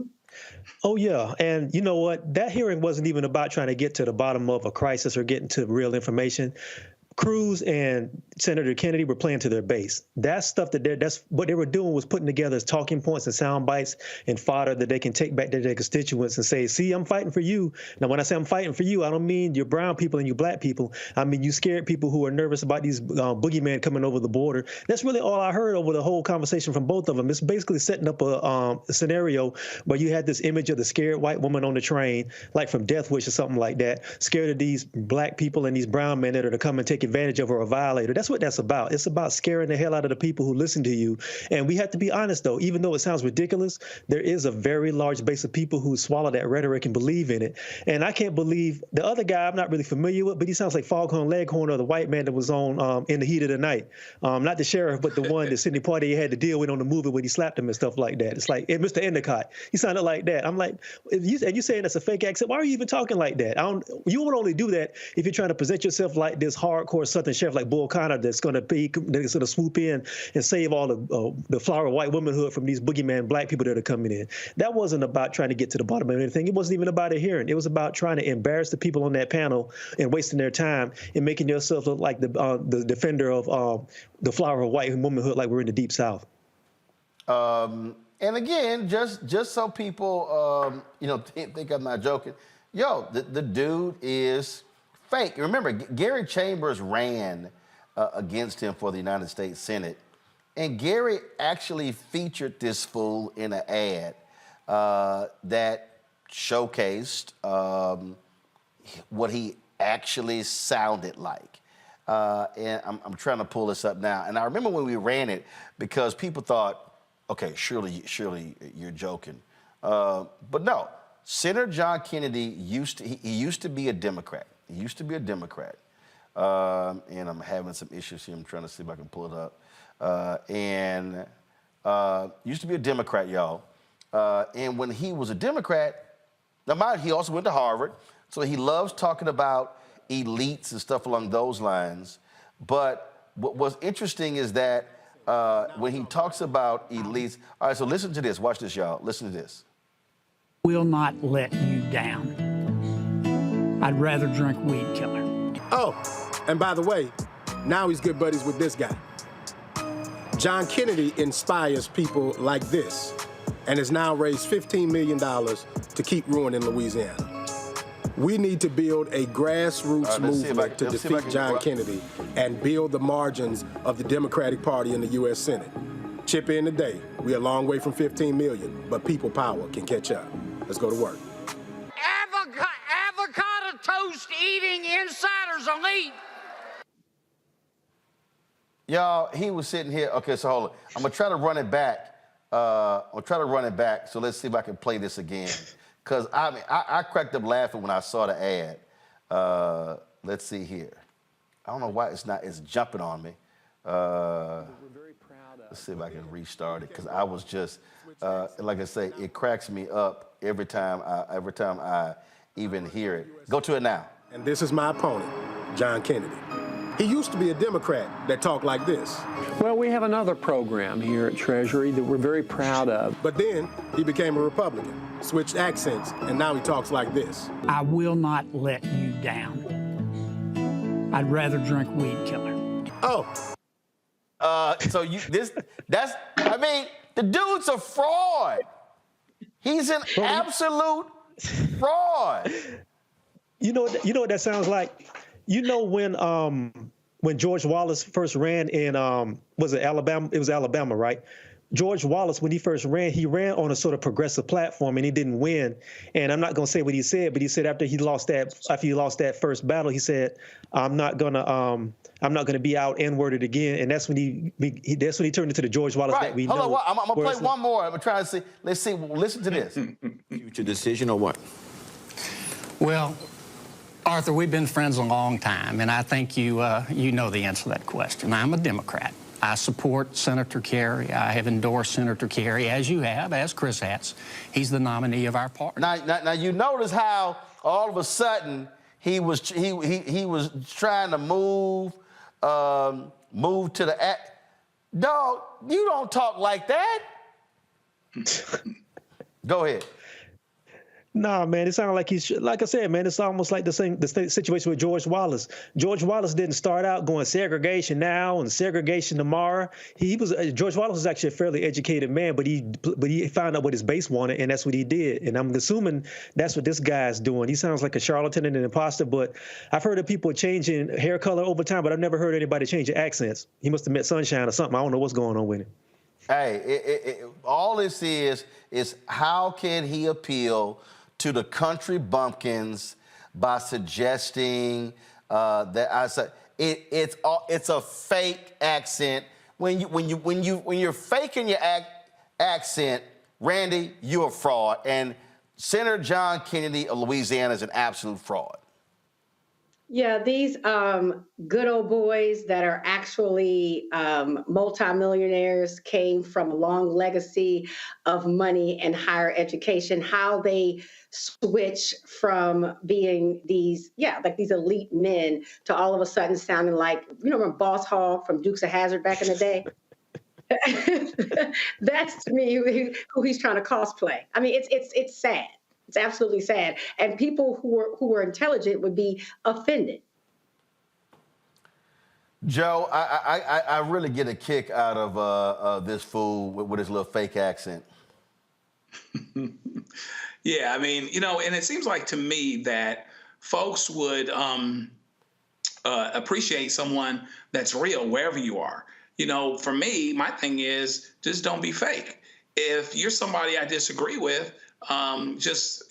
Oh, yeah. And you know what? That hearing wasn't even about trying to get to the bottom of a crisis or getting to real information. Cruz and Senator Kennedy were playing to their base. That's stuff that's what they were doing, was putting together as talking points and sound bites and fodder that they can take back to their constituents and say, see, I'm fighting for you. Now, when I say I'm fighting for you, I don't mean your brown people and you Black people. I mean you scared people who are nervous about these boogeymen coming over the border. That's really all I heard over the whole conversation from both of them. It's basically setting up a scenario where you had this image of the scared white woman on the train, like from Death Wish or something like that, scared of these Black people and these brown men that are to come and take advantage of her, a violator. That's what that's about. It's about scaring the hell out of the people who listen to you. And we have to be honest, though, even though it sounds ridiculous, there is a very large base of people who swallow that rhetoric and believe in it. And I can't believe the other guy I'm not really familiar with, but he sounds like Foghorn Leghorn, or the white man that was on In the Heat of the Night. Not the sheriff, but the one that Sidney Poitier had to deal with on the movie when he slapped him and stuff like that. It's like, Mr. Endicott, he sounded like that. I'm like, and you saying that's a fake accent, why are you even talking like that? You would only do that if you're trying to present yourself like this hardcore Southern sheriff like Bull Connor that's going to swoop in and save all the flower of white womanhood from these boogeyman Black people that are coming in. That wasn't about trying to get to the bottom of anything. It wasn't even about a hearing. It was about trying to embarrass the people on that panel and wasting their time and making yourself look like the defender of the flower of white womanhood, like we're in the Deep South. And again, just so people think I'm not joking, the dude is fake. Remember, Gary Chambers ran against him for the United States Senate, and Gary actually featured this fool in an ad that showcased what he actually sounded like. And I'm trying to pull this up now. And I remember when we ran it, because people thought, okay, surely you're joking. But no, Senator John Kennedy used to be a Democrat. He used to be a Democrat. And I'm having some issues here. I'm trying to see if I can pull it up. Used to be a Democrat, y'all. And when he was a Democrat, now mind, he also went to Harvard, so he loves talking about elites and stuff along those lines. But what was interesting is that when he talks about elites. All right, so listen to this. Watch this, y'all. Listen to this. Will not let you down. I'd rather drink weed killer. Oh, and by the way, now he's good buddies with this guy. John Kennedy inspires people like this and has now raised $15 million to keep ruining Louisiana. We need to build a grassroots movement to defeat John Kennedy and build the margins of the Democratic Party in the U.S. Senate. Chip in today. We're a long way from 15 million, but people power can catch up. Let's go to work. Avocado toast eating insiders elite. Y'all, he was sitting here. Okay, so hold on. I'm going to try to run it back. So let's see if I can play this again. Because I cracked up laughing when I saw the ad. Let's see here. I don't know why it's jumping on me. Let's see if I can restart it, because I was just, like I say, it cracks me up every time I even hear it. Go to it now. And this is my opponent, John Kennedy. He used to be a Democrat that talked like this. Well, we have another program here at Treasury that we're very proud of. But then he became a Republican, switched accents, and now he talks like this. I will not let you down. I'd rather drink weed killer. Oh. The dude's a fraud. He's an absolute fraud. You know what that sounds like? You know when George Wallace first ran in was it Alabama? It was Alabama, right? George Wallace, when he first ran, he ran on a sort of progressive platform, and he didn't win. And I'm not going to say what he said, but he said after he lost that first battle, he said, "I'm not gonna be out N-worded again." And that's when he turned into the George Wallace that we know. Hold on, I'm gonna play one more. I'm gonna try to see. Let's see. Listen to this. Future decision or what? Well, Arthur, we've been friends a long time, and I think you know the answer to that question. I'm a Democrat. I support Senator Kerry. I have endorsed Senator Kerry, as you have, as Chris has. He's the nominee of our party. Now you notice how all of a sudden he was trying to move to the act. Dog, you don't talk like that. Go ahead. Nah, man, it sounded like like I said, man, it's almost like the situation with George Wallace. George Wallace didn't start out going segregation now and segregation tomorrow. George Wallace was actually a fairly educated man, but he found out what his base wanted, and that's what he did. And I'm assuming that's what this guy's doing. He sounds like a charlatan and an imposter, but I've heard of people changing hair color over time, but I've never heard anybody change accents. He must have met Sunshine or something. I don't know what's going on with him. Hey, all this is how can he appeal to the country bumpkins by suggesting that it's a fake accent. When you're faking your accent, Randy, you're a fraud. And Senator John Kennedy of Louisiana is an absolute fraud. Yeah, these good old boys that are actually multimillionaires came from a long legacy of money and higher education. How they switch from being these elite men to all of a sudden sounding like, remember Boss Hogg from Dukes of Hazzard back in the day? That's to me who he's trying to cosplay. I mean, it's sad. It's absolutely sad. And people who are intelligent would be offended. Joe, I really get a kick out of this fool with his little fake accent. Yeah, I mean, and it seems like to me that folks would appreciate someone that's real wherever you are. For me, my thing is just don't be fake. If you're somebody I disagree with, just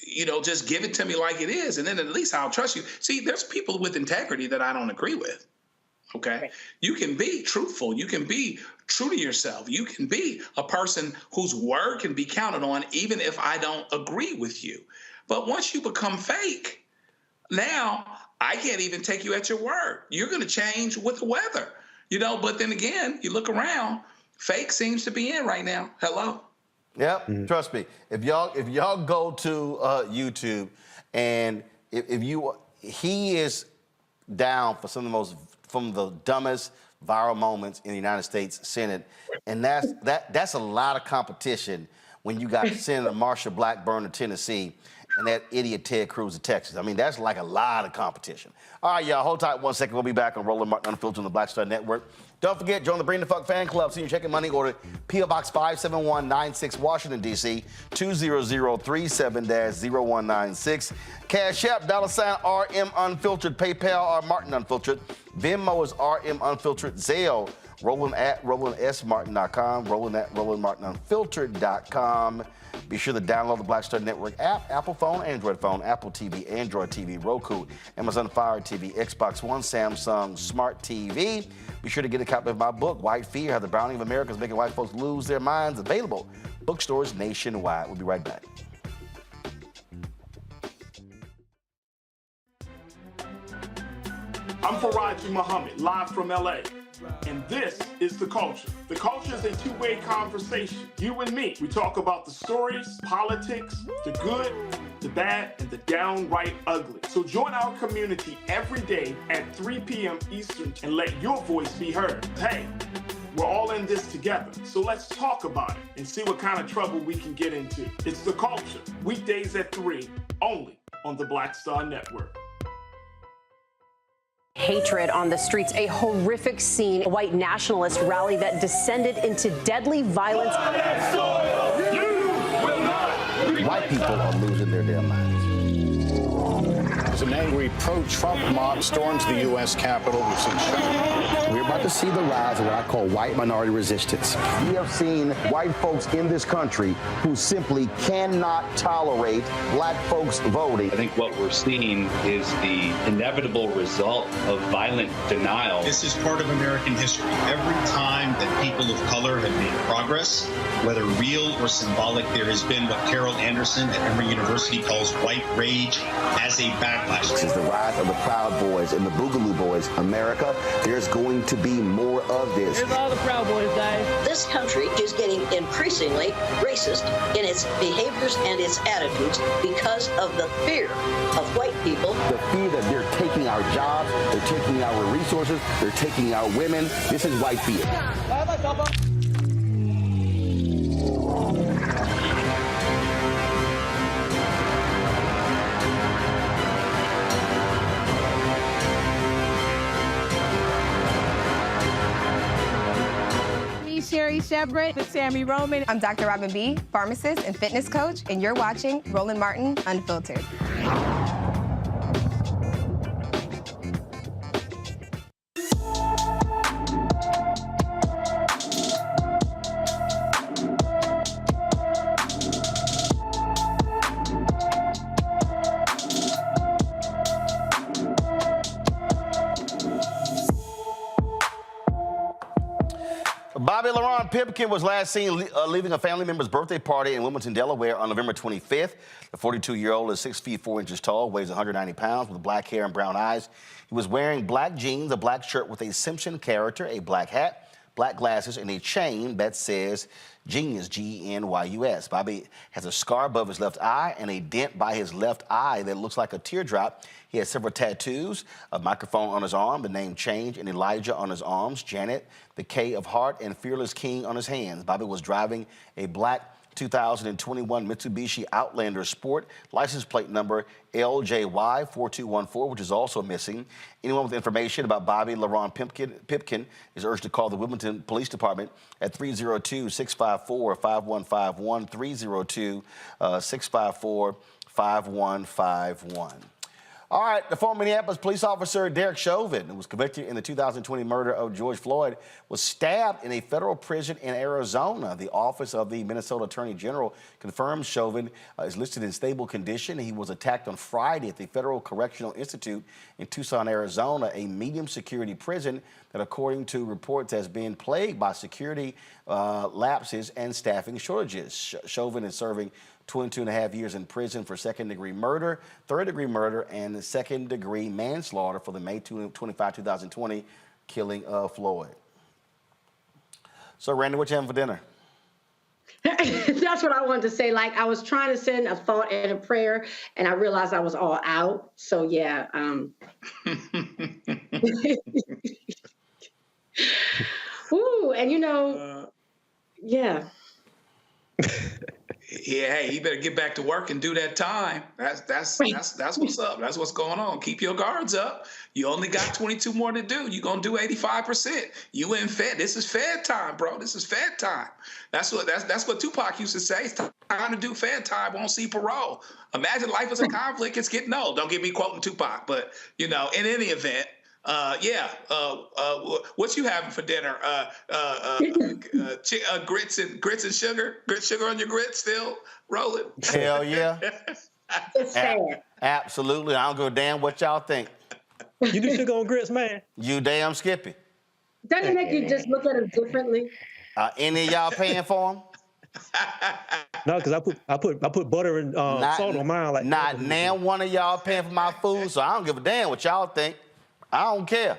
give it to me like it is, and then at least I'll trust you. See, there's people with integrity that I don't agree with. Okay. Right. You can be truthful. You can be true to yourself. You can be a person whose word can be counted on, even if I don't agree with you. But once you become fake, now I can't even take you at your word. You're going to change with the weather, but then again, you look around, fake seems to be in right now. Hello. Yep. Trust me. If y'all go to YouTube, and he is down for some of the dumbest viral moments in the United States Senate. And that's a lot of competition when you got Senator Marsha Blackburn of Tennessee and that idiot Ted Cruz of Texas. I mean, that's like a lot of competition. All right, y'all, hold tight 1 second. We'll be back on Roland Martin Unfiltered on the Black Star Network. Don't forget, join the Bring the Fuck fan club. Send your check and money order, P.O. Box 57196, Washington, D.C., 20037-0196. Cash App, $RM Unfiltered. PayPal, R Martin Unfiltered. Venmo is RM Unfiltered. Zelle, Roland at RolandSMartin.com. Roland at RolandMartinUnfiltered.com. Be sure to download the Black Star Network app, Apple phone, Android phone, Apple TV, Android TV, Roku, Amazon Fire TV, Xbox One, Samsung Smart TV. Be sure to get a copy of my book, White Fear, How the Browning of America is Making White Folks Lose Their Minds, available bookstores nationwide. We'll be right back. I'm Faraji Muhammad, live from LA. And this is The Culture. The Culture is a two-way conversation. You and me. We talk about the stories, politics, the good, the bad, and the downright ugly. So join our community every day at 3 p.m. Eastern and let your voice be heard. Hey, we're all in this together. So let's talk about it and see what kind of trouble we can get into. It's The Culture, weekdays at 3, only on the Black Star Network. Hatred on the streets, a horrific scene, a white nationalist rally that descended into deadly violence. White people are losing their damn minds. As an angry pro-Trump mob storms the U.S. Capitol, we've seen shooting. We're about to see the rise of what I call white minority resistance. We have seen white folks in this country who simply cannot tolerate black folks voting. I think what we're seeing is the inevitable result of violent denial. This is part of American history. Every time that people of color have made progress, whether real or symbolic, there has been what Carol Anderson at Emory University calls white rage as a backlash. This is the rise of the Proud Boys and the Boogaloo Boys. America, there's going to be more of this. Here's all the Proud Boys, guys. This country is getting increasingly racist in its behaviors and its attitudes because of the fear of white people. The fear that they're taking our jobs, they're taking our resources, they're taking our women. This is white fear. Sherry Shepard with Sammy Roman. I'm Dr. Robin B., pharmacist and fitness coach, and you're watching Roland Martin Unfiltered. Bobby LaRon Pipkin was last seen leaving a family member's birthday party in Wilmington, Delaware on November 25th. The 42-year-old is 6 feet 4 inches tall, weighs 190 pounds, with black hair and brown eyes. He was wearing black jeans, a black shirt with a Simpson character, a black hat, black glasses, and a chain that says Genius, G-E-N-Y-U-S. Bobby has a scar above his left eye and a dent by his left eye that looks like a teardrop. He has several tattoos, a microphone on his arm, the name Change, and Elijah on his arms, Janet, the K of Heart, and Fearless King on his hands. Bobby was driving a black 2021 Mitsubishi Outlander Sport, license plate number LJY4214, which is also missing. Anyone with information about Bobby LaRon Pipkin is urged to call the Wilmington Police Department at 302-654-5151, 302-654-5151. All right, the former Minneapolis police officer Derek Chauvin, who was convicted in the 2020 murder of George Floyd, was stabbed in a federal prison in Arizona. The Office of the Minnesota Attorney General confirms Chauvin is listed in stable condition. He was attacked on Friday at the Federal Correctional Institute in Tucson, Arizona, a medium security prison that, according to reports, has been plagued by security lapses and staffing shortages. Chauvin is serving 22.5 years in prison for second-degree murder, third-degree murder, and second-degree manslaughter for the May 25, 2020 killing of Floyd. So, Randy, what you having for dinner? That's what I wanted to say. Like, I was trying to send a thought and a prayer, and I realized I was all out. So, yeah. Ooh, and yeah. Yeah, hey, you better get back to work and do that time. That's what's up. That's what's going on. Keep your guards up. You only got 22 more to do. You're gonna do 85%. You in Fed. This is Fed time, bro. This is Fed time. That's what Tupac used to say. It's time to do Fed time. Won't see parole. Imagine life as a conflict. It's getting old. Don't get me quoting Tupac, but in any event. What you having for dinner? Grits and sugar? Sugar on your grits still, Roland? Hell yeah. It's sad. Absolutely. I don't give a damn what y'all think. You do sugar on grits, man? You damn Skippy. Doesn't it make you just look at them differently? Any of y'all paying for them? No, because I put butter and salt on mine. Like not now one of y'all paying for my food, so I don't give a damn what y'all think. I don't care.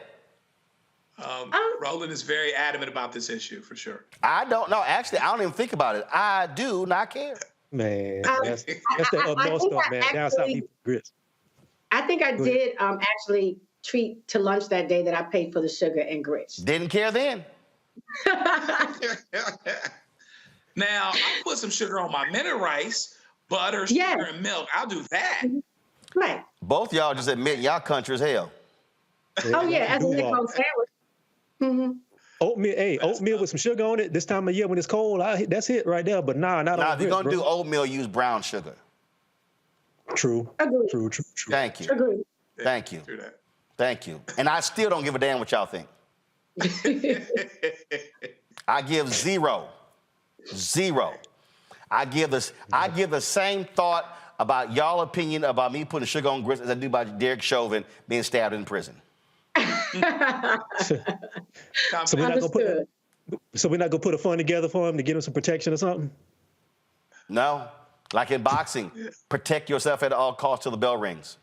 Roland is very adamant about this issue, for sure. I don't know. Actually, I don't even think about it. I do not care. Man, that's the up north stuff, man. Down south, people grits. I think I did actually treat to lunch that day that I paid for the sugar and grits. Didn't care then. Now, I put some sugar on my minute rice, butter, sugar, and milk. I'll do that. Right. Both y'all just admit y'all country as hell. Oh, yeah, as a Negro sandwich. Mm-hmm. Oatmeal with some sugar on it this time of year when it's cold, that's it right there. But not if you're going to do oatmeal, use brown sugar. True. Agreed. True. Thank you. Agreed. Thank you. Thank you. And I still don't give a damn what y'all think. I give zero. I give the same thought about y'all opinion about me putting sugar on grits as I do about Derek Chauvin being stabbed in prison. So we're not gonna put a fund together for him to get him some protection or something? No. Like in boxing, protect yourself at all costs till the bell rings.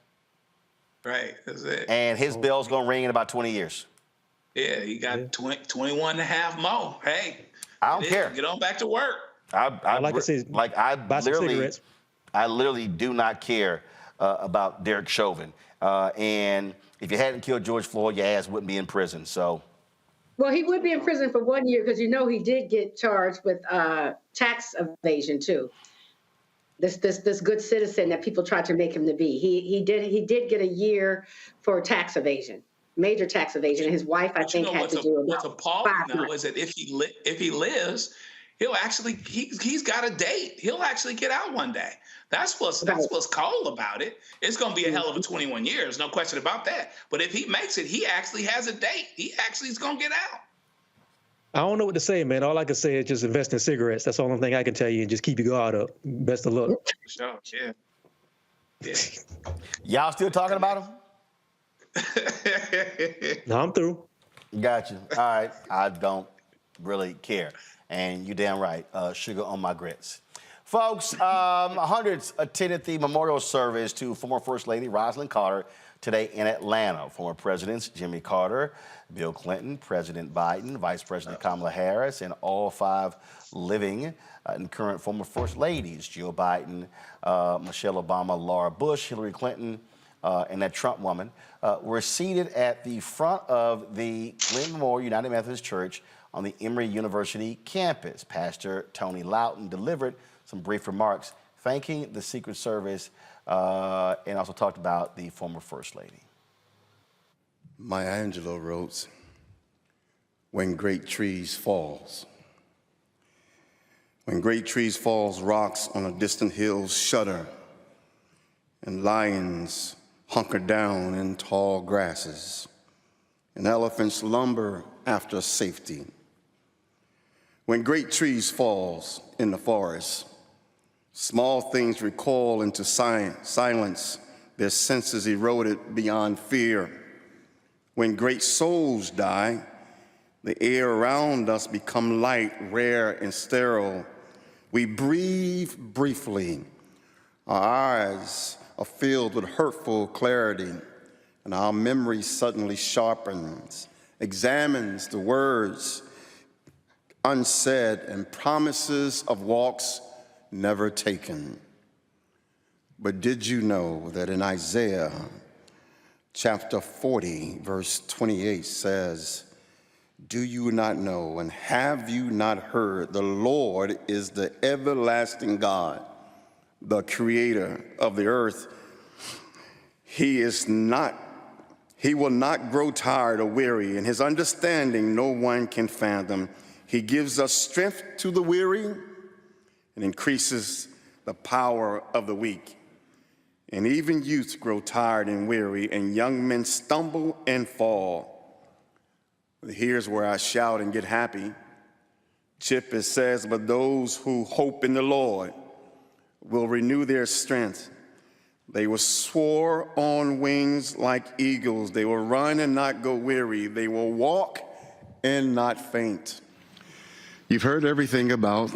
Right, that's it. And his bell's gonna ring in about 20 years. Yeah, you got 21 and a half more. Hey, I don't care. Get on back to work. I literally do not care about Derek Chauvin. And if you hadn't killed George Floyd, your ass wouldn't be in prison. So, well, he would be in prison for 1 year because he did get charged with tax evasion too. This good citizen that people tried to make him to be. He did get a year for tax evasion, major tax evasion. And his wife, I think, had to do what's appalling now is that if he lives, he's got a date. He'll actually get out one day. That's what's cold about it. It's going to be a hell of a 21 years, no question about that. But if he makes it, he actually has a date. He actually is going to get out. I don't know what to say, man. All I can say is just invest in cigarettes. That's the only thing I can tell you, and just keep your guard up. Best of luck. Sure, yeah. Y'all still talking about him? No, I'm through. Got you. All right. I don't really care. And you damn right. Sugar on my grits. Folks, hundreds attended the memorial service to former First Lady Rosalynn Carter today in Atlanta. Former Presidents Jimmy Carter, Bill Clinton, President Biden, Vice President Kamala Harris, and all 5 living and current former First Ladies, Jill Biden, Michelle Obama, Laura Bush, Hillary Clinton, and that Trump woman, were seated at the front of the Glen Memorial United Methodist Church on the Emory University campus. Pastor Tony Loughton delivered some brief remarks thanking the Secret Service and also talked about the former First Lady. Maya Angelou wrote, "When great trees falls. When great trees falls, rocks on a distant hill shudder, and lions hunker down in tall grasses, and elephants lumber after safety. When great trees falls in the forest, small things recoil into silence, their senses eroded beyond fear. When great souls die, the air around us become light, rare, and sterile. We breathe briefly. Our eyes are filled with hurtful clarity, and our memory suddenly sharpens, examines the words unsaid and promises of walks never taken. But did you know that in Isaiah chapter 40, verse 28 says, Do you not know, and have you not heard? The Lord is the everlasting God, the creator of the earth. He will not grow tired or weary, and his understanding no one can fathom. He gives us strength to the weary and increases the power of the weak. And even youths grow tired and weary, and young men stumble and fall. Here's where I shout and get happy. Chip, it says, but those who hope in the Lord will renew their strength. They will soar on wings like eagles. They will run and not go weary. They will walk and not faint. You've heard everything about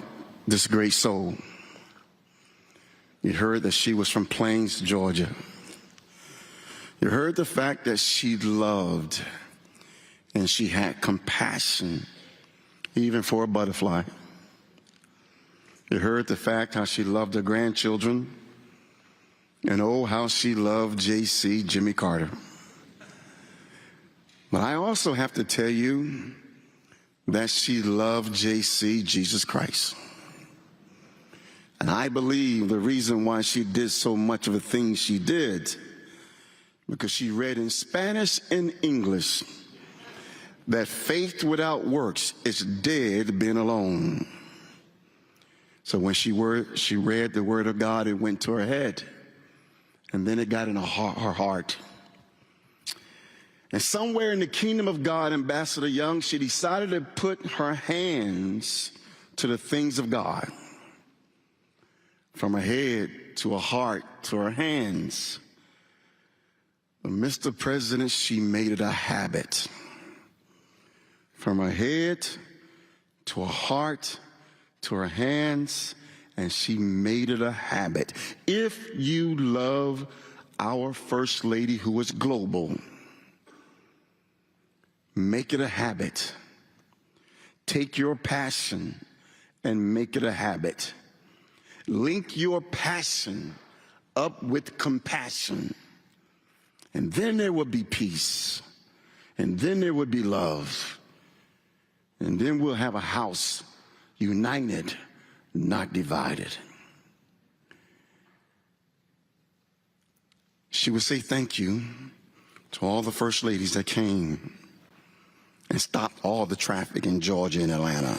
this great soul. You heard that she was from Plains, Georgia. You heard the fact that she loved and she had compassion, even for a butterfly. You heard the fact how she loved her grandchildren, and oh, how she loved J.C. Jimmy Carter. But I also have to tell you that she loved J.C. Jesus Christ. And I believe the reason why she did so much of the things she did, because she read in Spanish and English that faith without works is dead being alone. So when she read the word of God, it went to her head, and then it got in her heart. And somewhere in the kingdom of God, Ambassador Young, she decided to put her hands to the things of God. From her head to her heart to her hands. But Mr. President, she made it a habit. From her head to her heart to her hands, and she made it a habit. If you love our First Lady, who is global, make it a habit. Take your passion and make it a habit. Link your passion up with compassion, and then there will be peace, and then there will be love, and then we'll have a house united, not divided. She would say thank you to all the first ladies that came and stopped all the traffic in Georgia and Atlanta.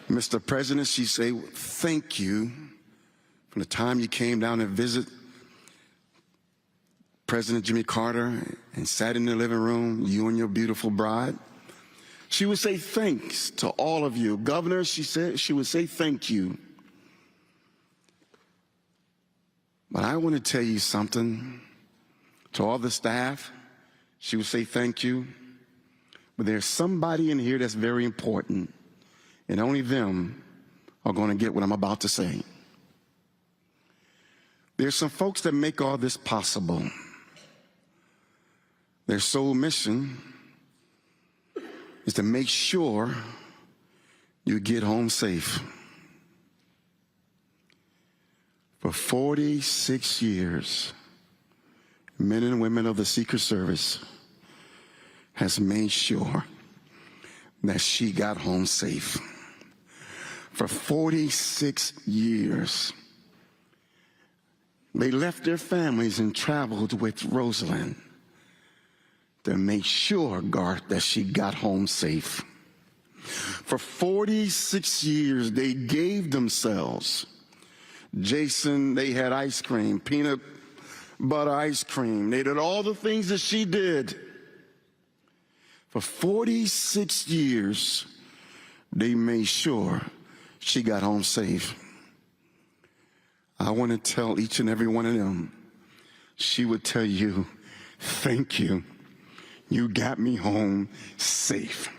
Mr. President, she say thank you from the time you came down to visit President Jimmy Carter and sat in the living room, you and your beautiful bride. She would say thanks to all of you. Governor, she said she would say thank you. But I want to tell you something. To all the staff, she would say thank you. But there's somebody in here that's very important, and only them are going to get what I'm about to say. There's some folks that make all this possible. Their sole mission is to make sure you get home safe. For 46 years, men and women of the Secret Service has made sure that she got home safe. For 46 years, they left their families and traveled with Rosalynn to make sure, Garth, that she got home safe. For 46 years, they gave themselves. Jason, they had ice cream, peanut butter ice cream. They did all the things that she did. For 46 years, they made sure she got home safe. I want to tell each and every one of them, she would tell you, thank you. You got me home safe.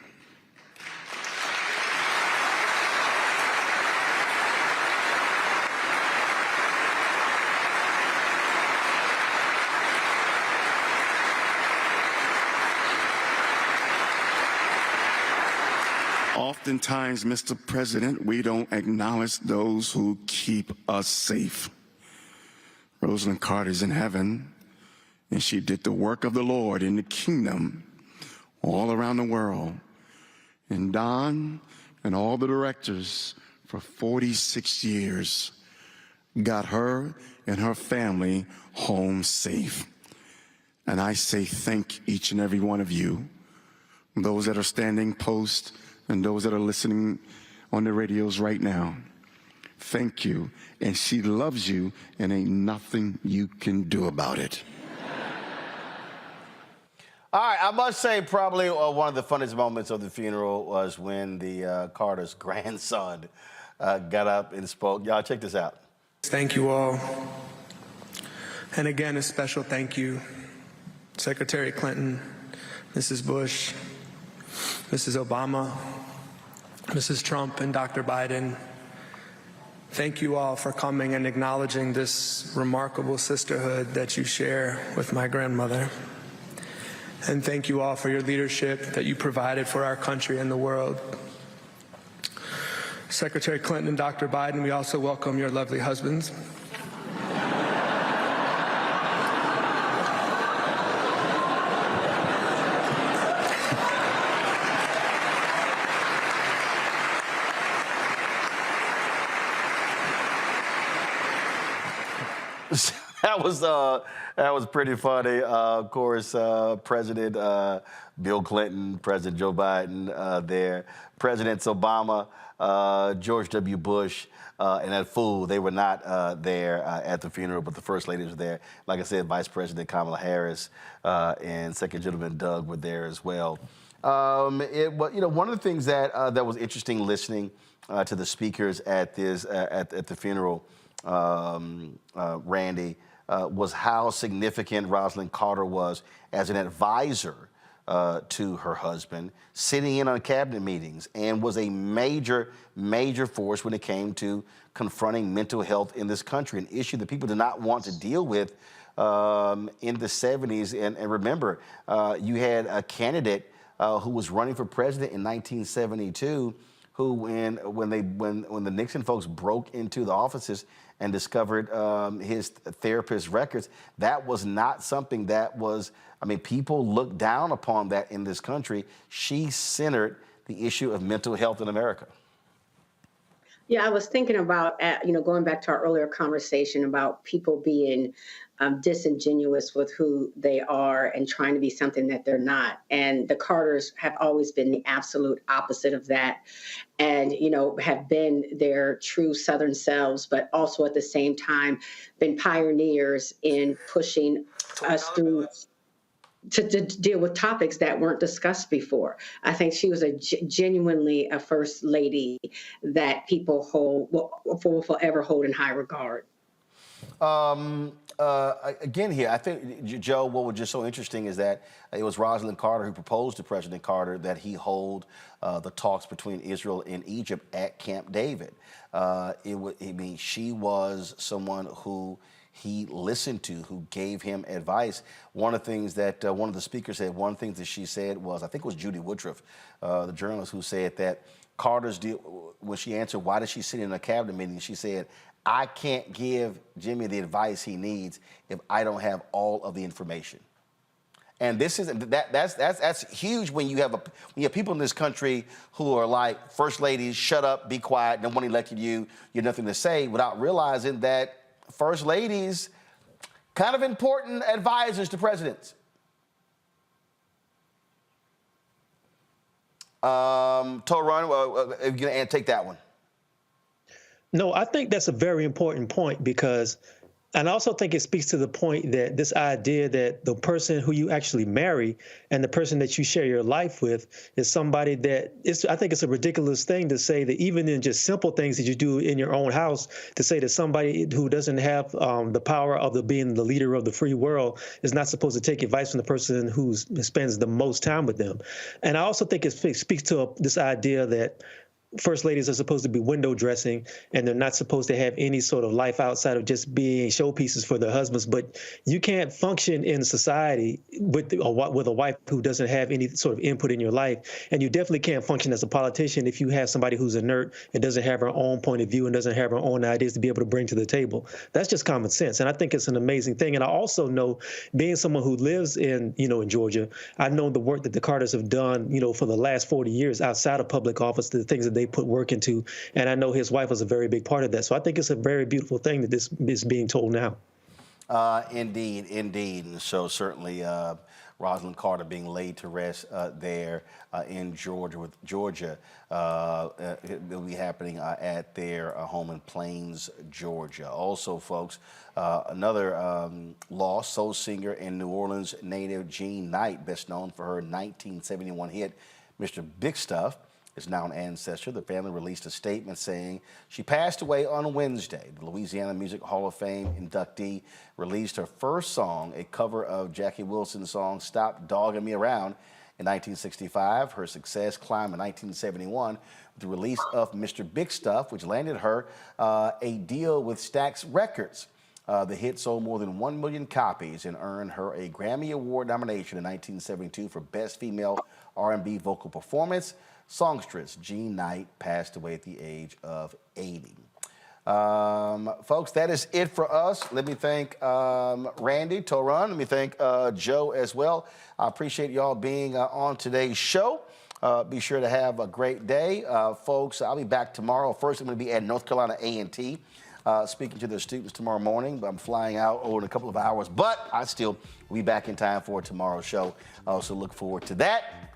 Oftentimes, Mr. President, we don't acknowledge those who keep us safe. Rosalynn Carter's in heaven, and she did the work of the Lord in the kingdom all around the world. And Don and all the directors for 46 years got her and her family home safe. And I say thank each and every one of you, those that are standing post and those that are listening on the radios right now. Thank you. And she loves you, and ain't nothing you can do about it. All right, I must say probably one of the funniest moments of the funeral was when the Carter's grandson got up and spoke. Y'all, check this out. Thank you all. And again, a special thank you, Secretary Clinton, Mrs. Bush, Mrs. Obama, Mrs. Trump, and Dr. Biden. Thank you all for coming and acknowledging this remarkable sisterhood that you share with my grandmother. And thank you all for your leadership that you provided for our country and the world. Secretary Clinton and Dr. Biden, we also welcome your lovely husbands. That was pretty funny. Of course, President Bill Clinton, President Joe Biden there, Presidents Obama, George W. Bush, and that fool, they were not there at the funeral, but the First Lady was there. Like I said, Vice President Kamala Harris and Second Gentleman Doug were there as well. One of the things that was interesting listening to the speakers at the funeral, Randy, was how significant Rosalynn Carter was as an advisor to her husband, sitting in on cabinet meetings, and was a major, major force when it came to confronting mental health in this country, an issue that people did not want to deal with in the 70s. And remember, you had a candidate who was running for president in 1972, who, when the Nixon folks broke into the offices and discovered his therapist records, that was not something that was, people looked down upon that in this country. She centered the issue of mental health in America. Yeah, I was thinking about, going back to our earlier conversation about people being disingenuous with who they are and trying to be something that they're not. And the Carters have always been the absolute opposite of that, and, have been their true Southern selves, but also at the same time been pioneers in pushing us through to deal with topics that weren't discussed before. I think she was genuinely a first lady that people will forever hold in high regard. Again here, I think, Joe, what was just so interesting is that it was Rosalynn Carter who proposed to President Carter that he hold the talks between Israel and Egypt at Camp David. She was someone who he listened to, who gave him advice. One of the things that one of the speakers said, one of the things that she said was, I think it was Judy Woodruff, the journalist, who said that Carter's deal, when she answered, why did she sit in a cabinet meeting, she said, I can't give Jimmy the advice he needs if I don't have all of the information. And this is that's huge when you have people in this country who are like first ladies, shut up, be quiet, no one elected you, you have nothing to say, without realizing that first ladies kind of important advisors to presidents. Toron, if you can take that one. No, I think that's a very important point because, and I also think it speaks to the point that this idea that the person who you actually marry and the person that you share your life with is somebody that I think it's a ridiculous thing to say that even in just simple things that you do in your own house, to say that somebody who doesn't have the power of being the leader of the free world is not supposed to take advice from the person who spends the most time with them. And I also think it speaks to this idea that first ladies are supposed to be window dressing, and they're not supposed to have any sort of life outside of just being showpieces for their husbands. But you can't function in society with a wife who doesn't have any sort of input in your life. And you definitely can't function as a politician if you have somebody who's inert and doesn't have her own point of view and doesn't have her own ideas to be able to bring to the table. That's just common sense. And I think it's an amazing thing. And I also know, being someone who lives in Georgia, I know the work that the Carters have done, for the last 40 years outside of public office, the things that they put work into. And I know his wife was a very big part of that. So I think it's a very beautiful thing that this is being told now. Indeed. And so certainly Rosalynn Carter being laid to rest there in Georgia. It'll be happening at their home in Plains, Georgia. Also, folks, another loss, soul singer and New Orleans native Jean Knight, best known for her 1971 hit, Mr. Big Stuff, is now an ancestor. The family released a statement saying she passed away on Wednesday. The Louisiana Music Hall of Fame inductee released her first song, a cover of Jackie Wilson's song Stop Dogging Me Around, in 1965. Her success climbed in 1971 with the release of Mr. Big Stuff, which landed her a deal with Stax Records. The hit sold more than 1 million copies and earned her a Grammy Award nomination in 1972 for Best Female R&B Vocal Performance. Songstress Jean Knight passed away at the age of 80. Folks, that is it for us. Let me thank Randy, Toran. Let me thank Joe as well. I appreciate y'all being on today's show. Be sure to have a great day. Folks, I'll be back tomorrow. First, I'm going to be at North Carolina A&T speaking to their students tomorrow morning. I'm flying out in a couple of hours, but I still will be back in time for tomorrow's show. So look forward to that.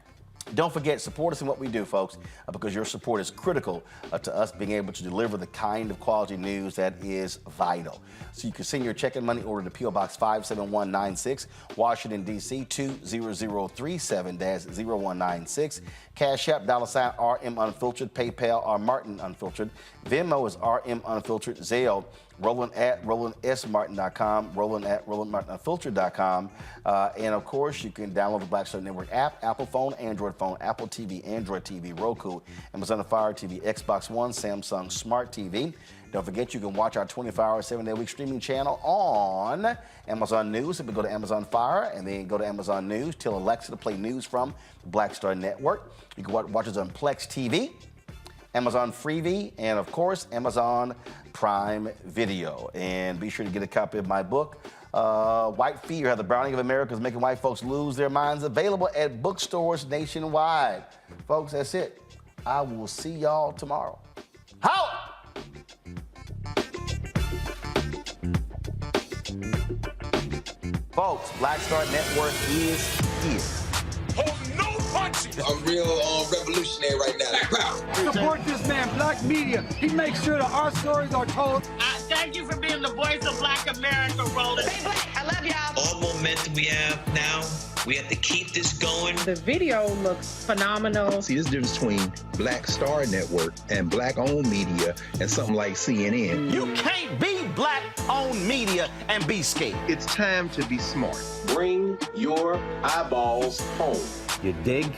Don't forget, support us in what we do, folks, because your support is critical to us being able to deliver the kind of quality news that is vital. So you can send your check and money order to P.O. Box 57196, Washington, D.C. 20037-0196. Cash App, $ RM Unfiltered. PayPal, R Martin Unfiltered. Venmo is RM Unfiltered. Zelle, Roland at RolandSMartin.com, Roland at RolandMartinUnfiltered.com. And of course, you can download the Black Star Network app, Apple phone, Android phone, Apple TV, Android TV, Roku, Amazon Fire TV, Xbox One, Samsung Smart TV. Don't forget, you can watch our 24-hour, 7-day-a-week streaming channel on Amazon News. If you go to Amazon Fire and then go to Amazon News, tell Alexa to play news from the Black Star Network. You can watch us on Plex TV, Amazon Freevee, and of course, Amazon Prime Video. And be sure to get a copy of my book, White Fear, How the Browning of America is Making White Folks Lose Their Minds, available at bookstores nationwide. Folks, that's it. I will see y'all tomorrow. Holla! Folks, Black Star Network is here. Oh, no punches! I'm real revolutionary right now. Support this man, Black Media. He makes sure that our stories are told. Thank you for being the voice of Black America, Roland. Stay black. I love y'all. All momentum we have now, we have to keep this going. The video looks phenomenal. See, there's a difference between Black Star Network and Black-owned media and something like CNN. You can't be Black-owned media and be scared. It's time to be smart. Bring your eyeballs home. You dig?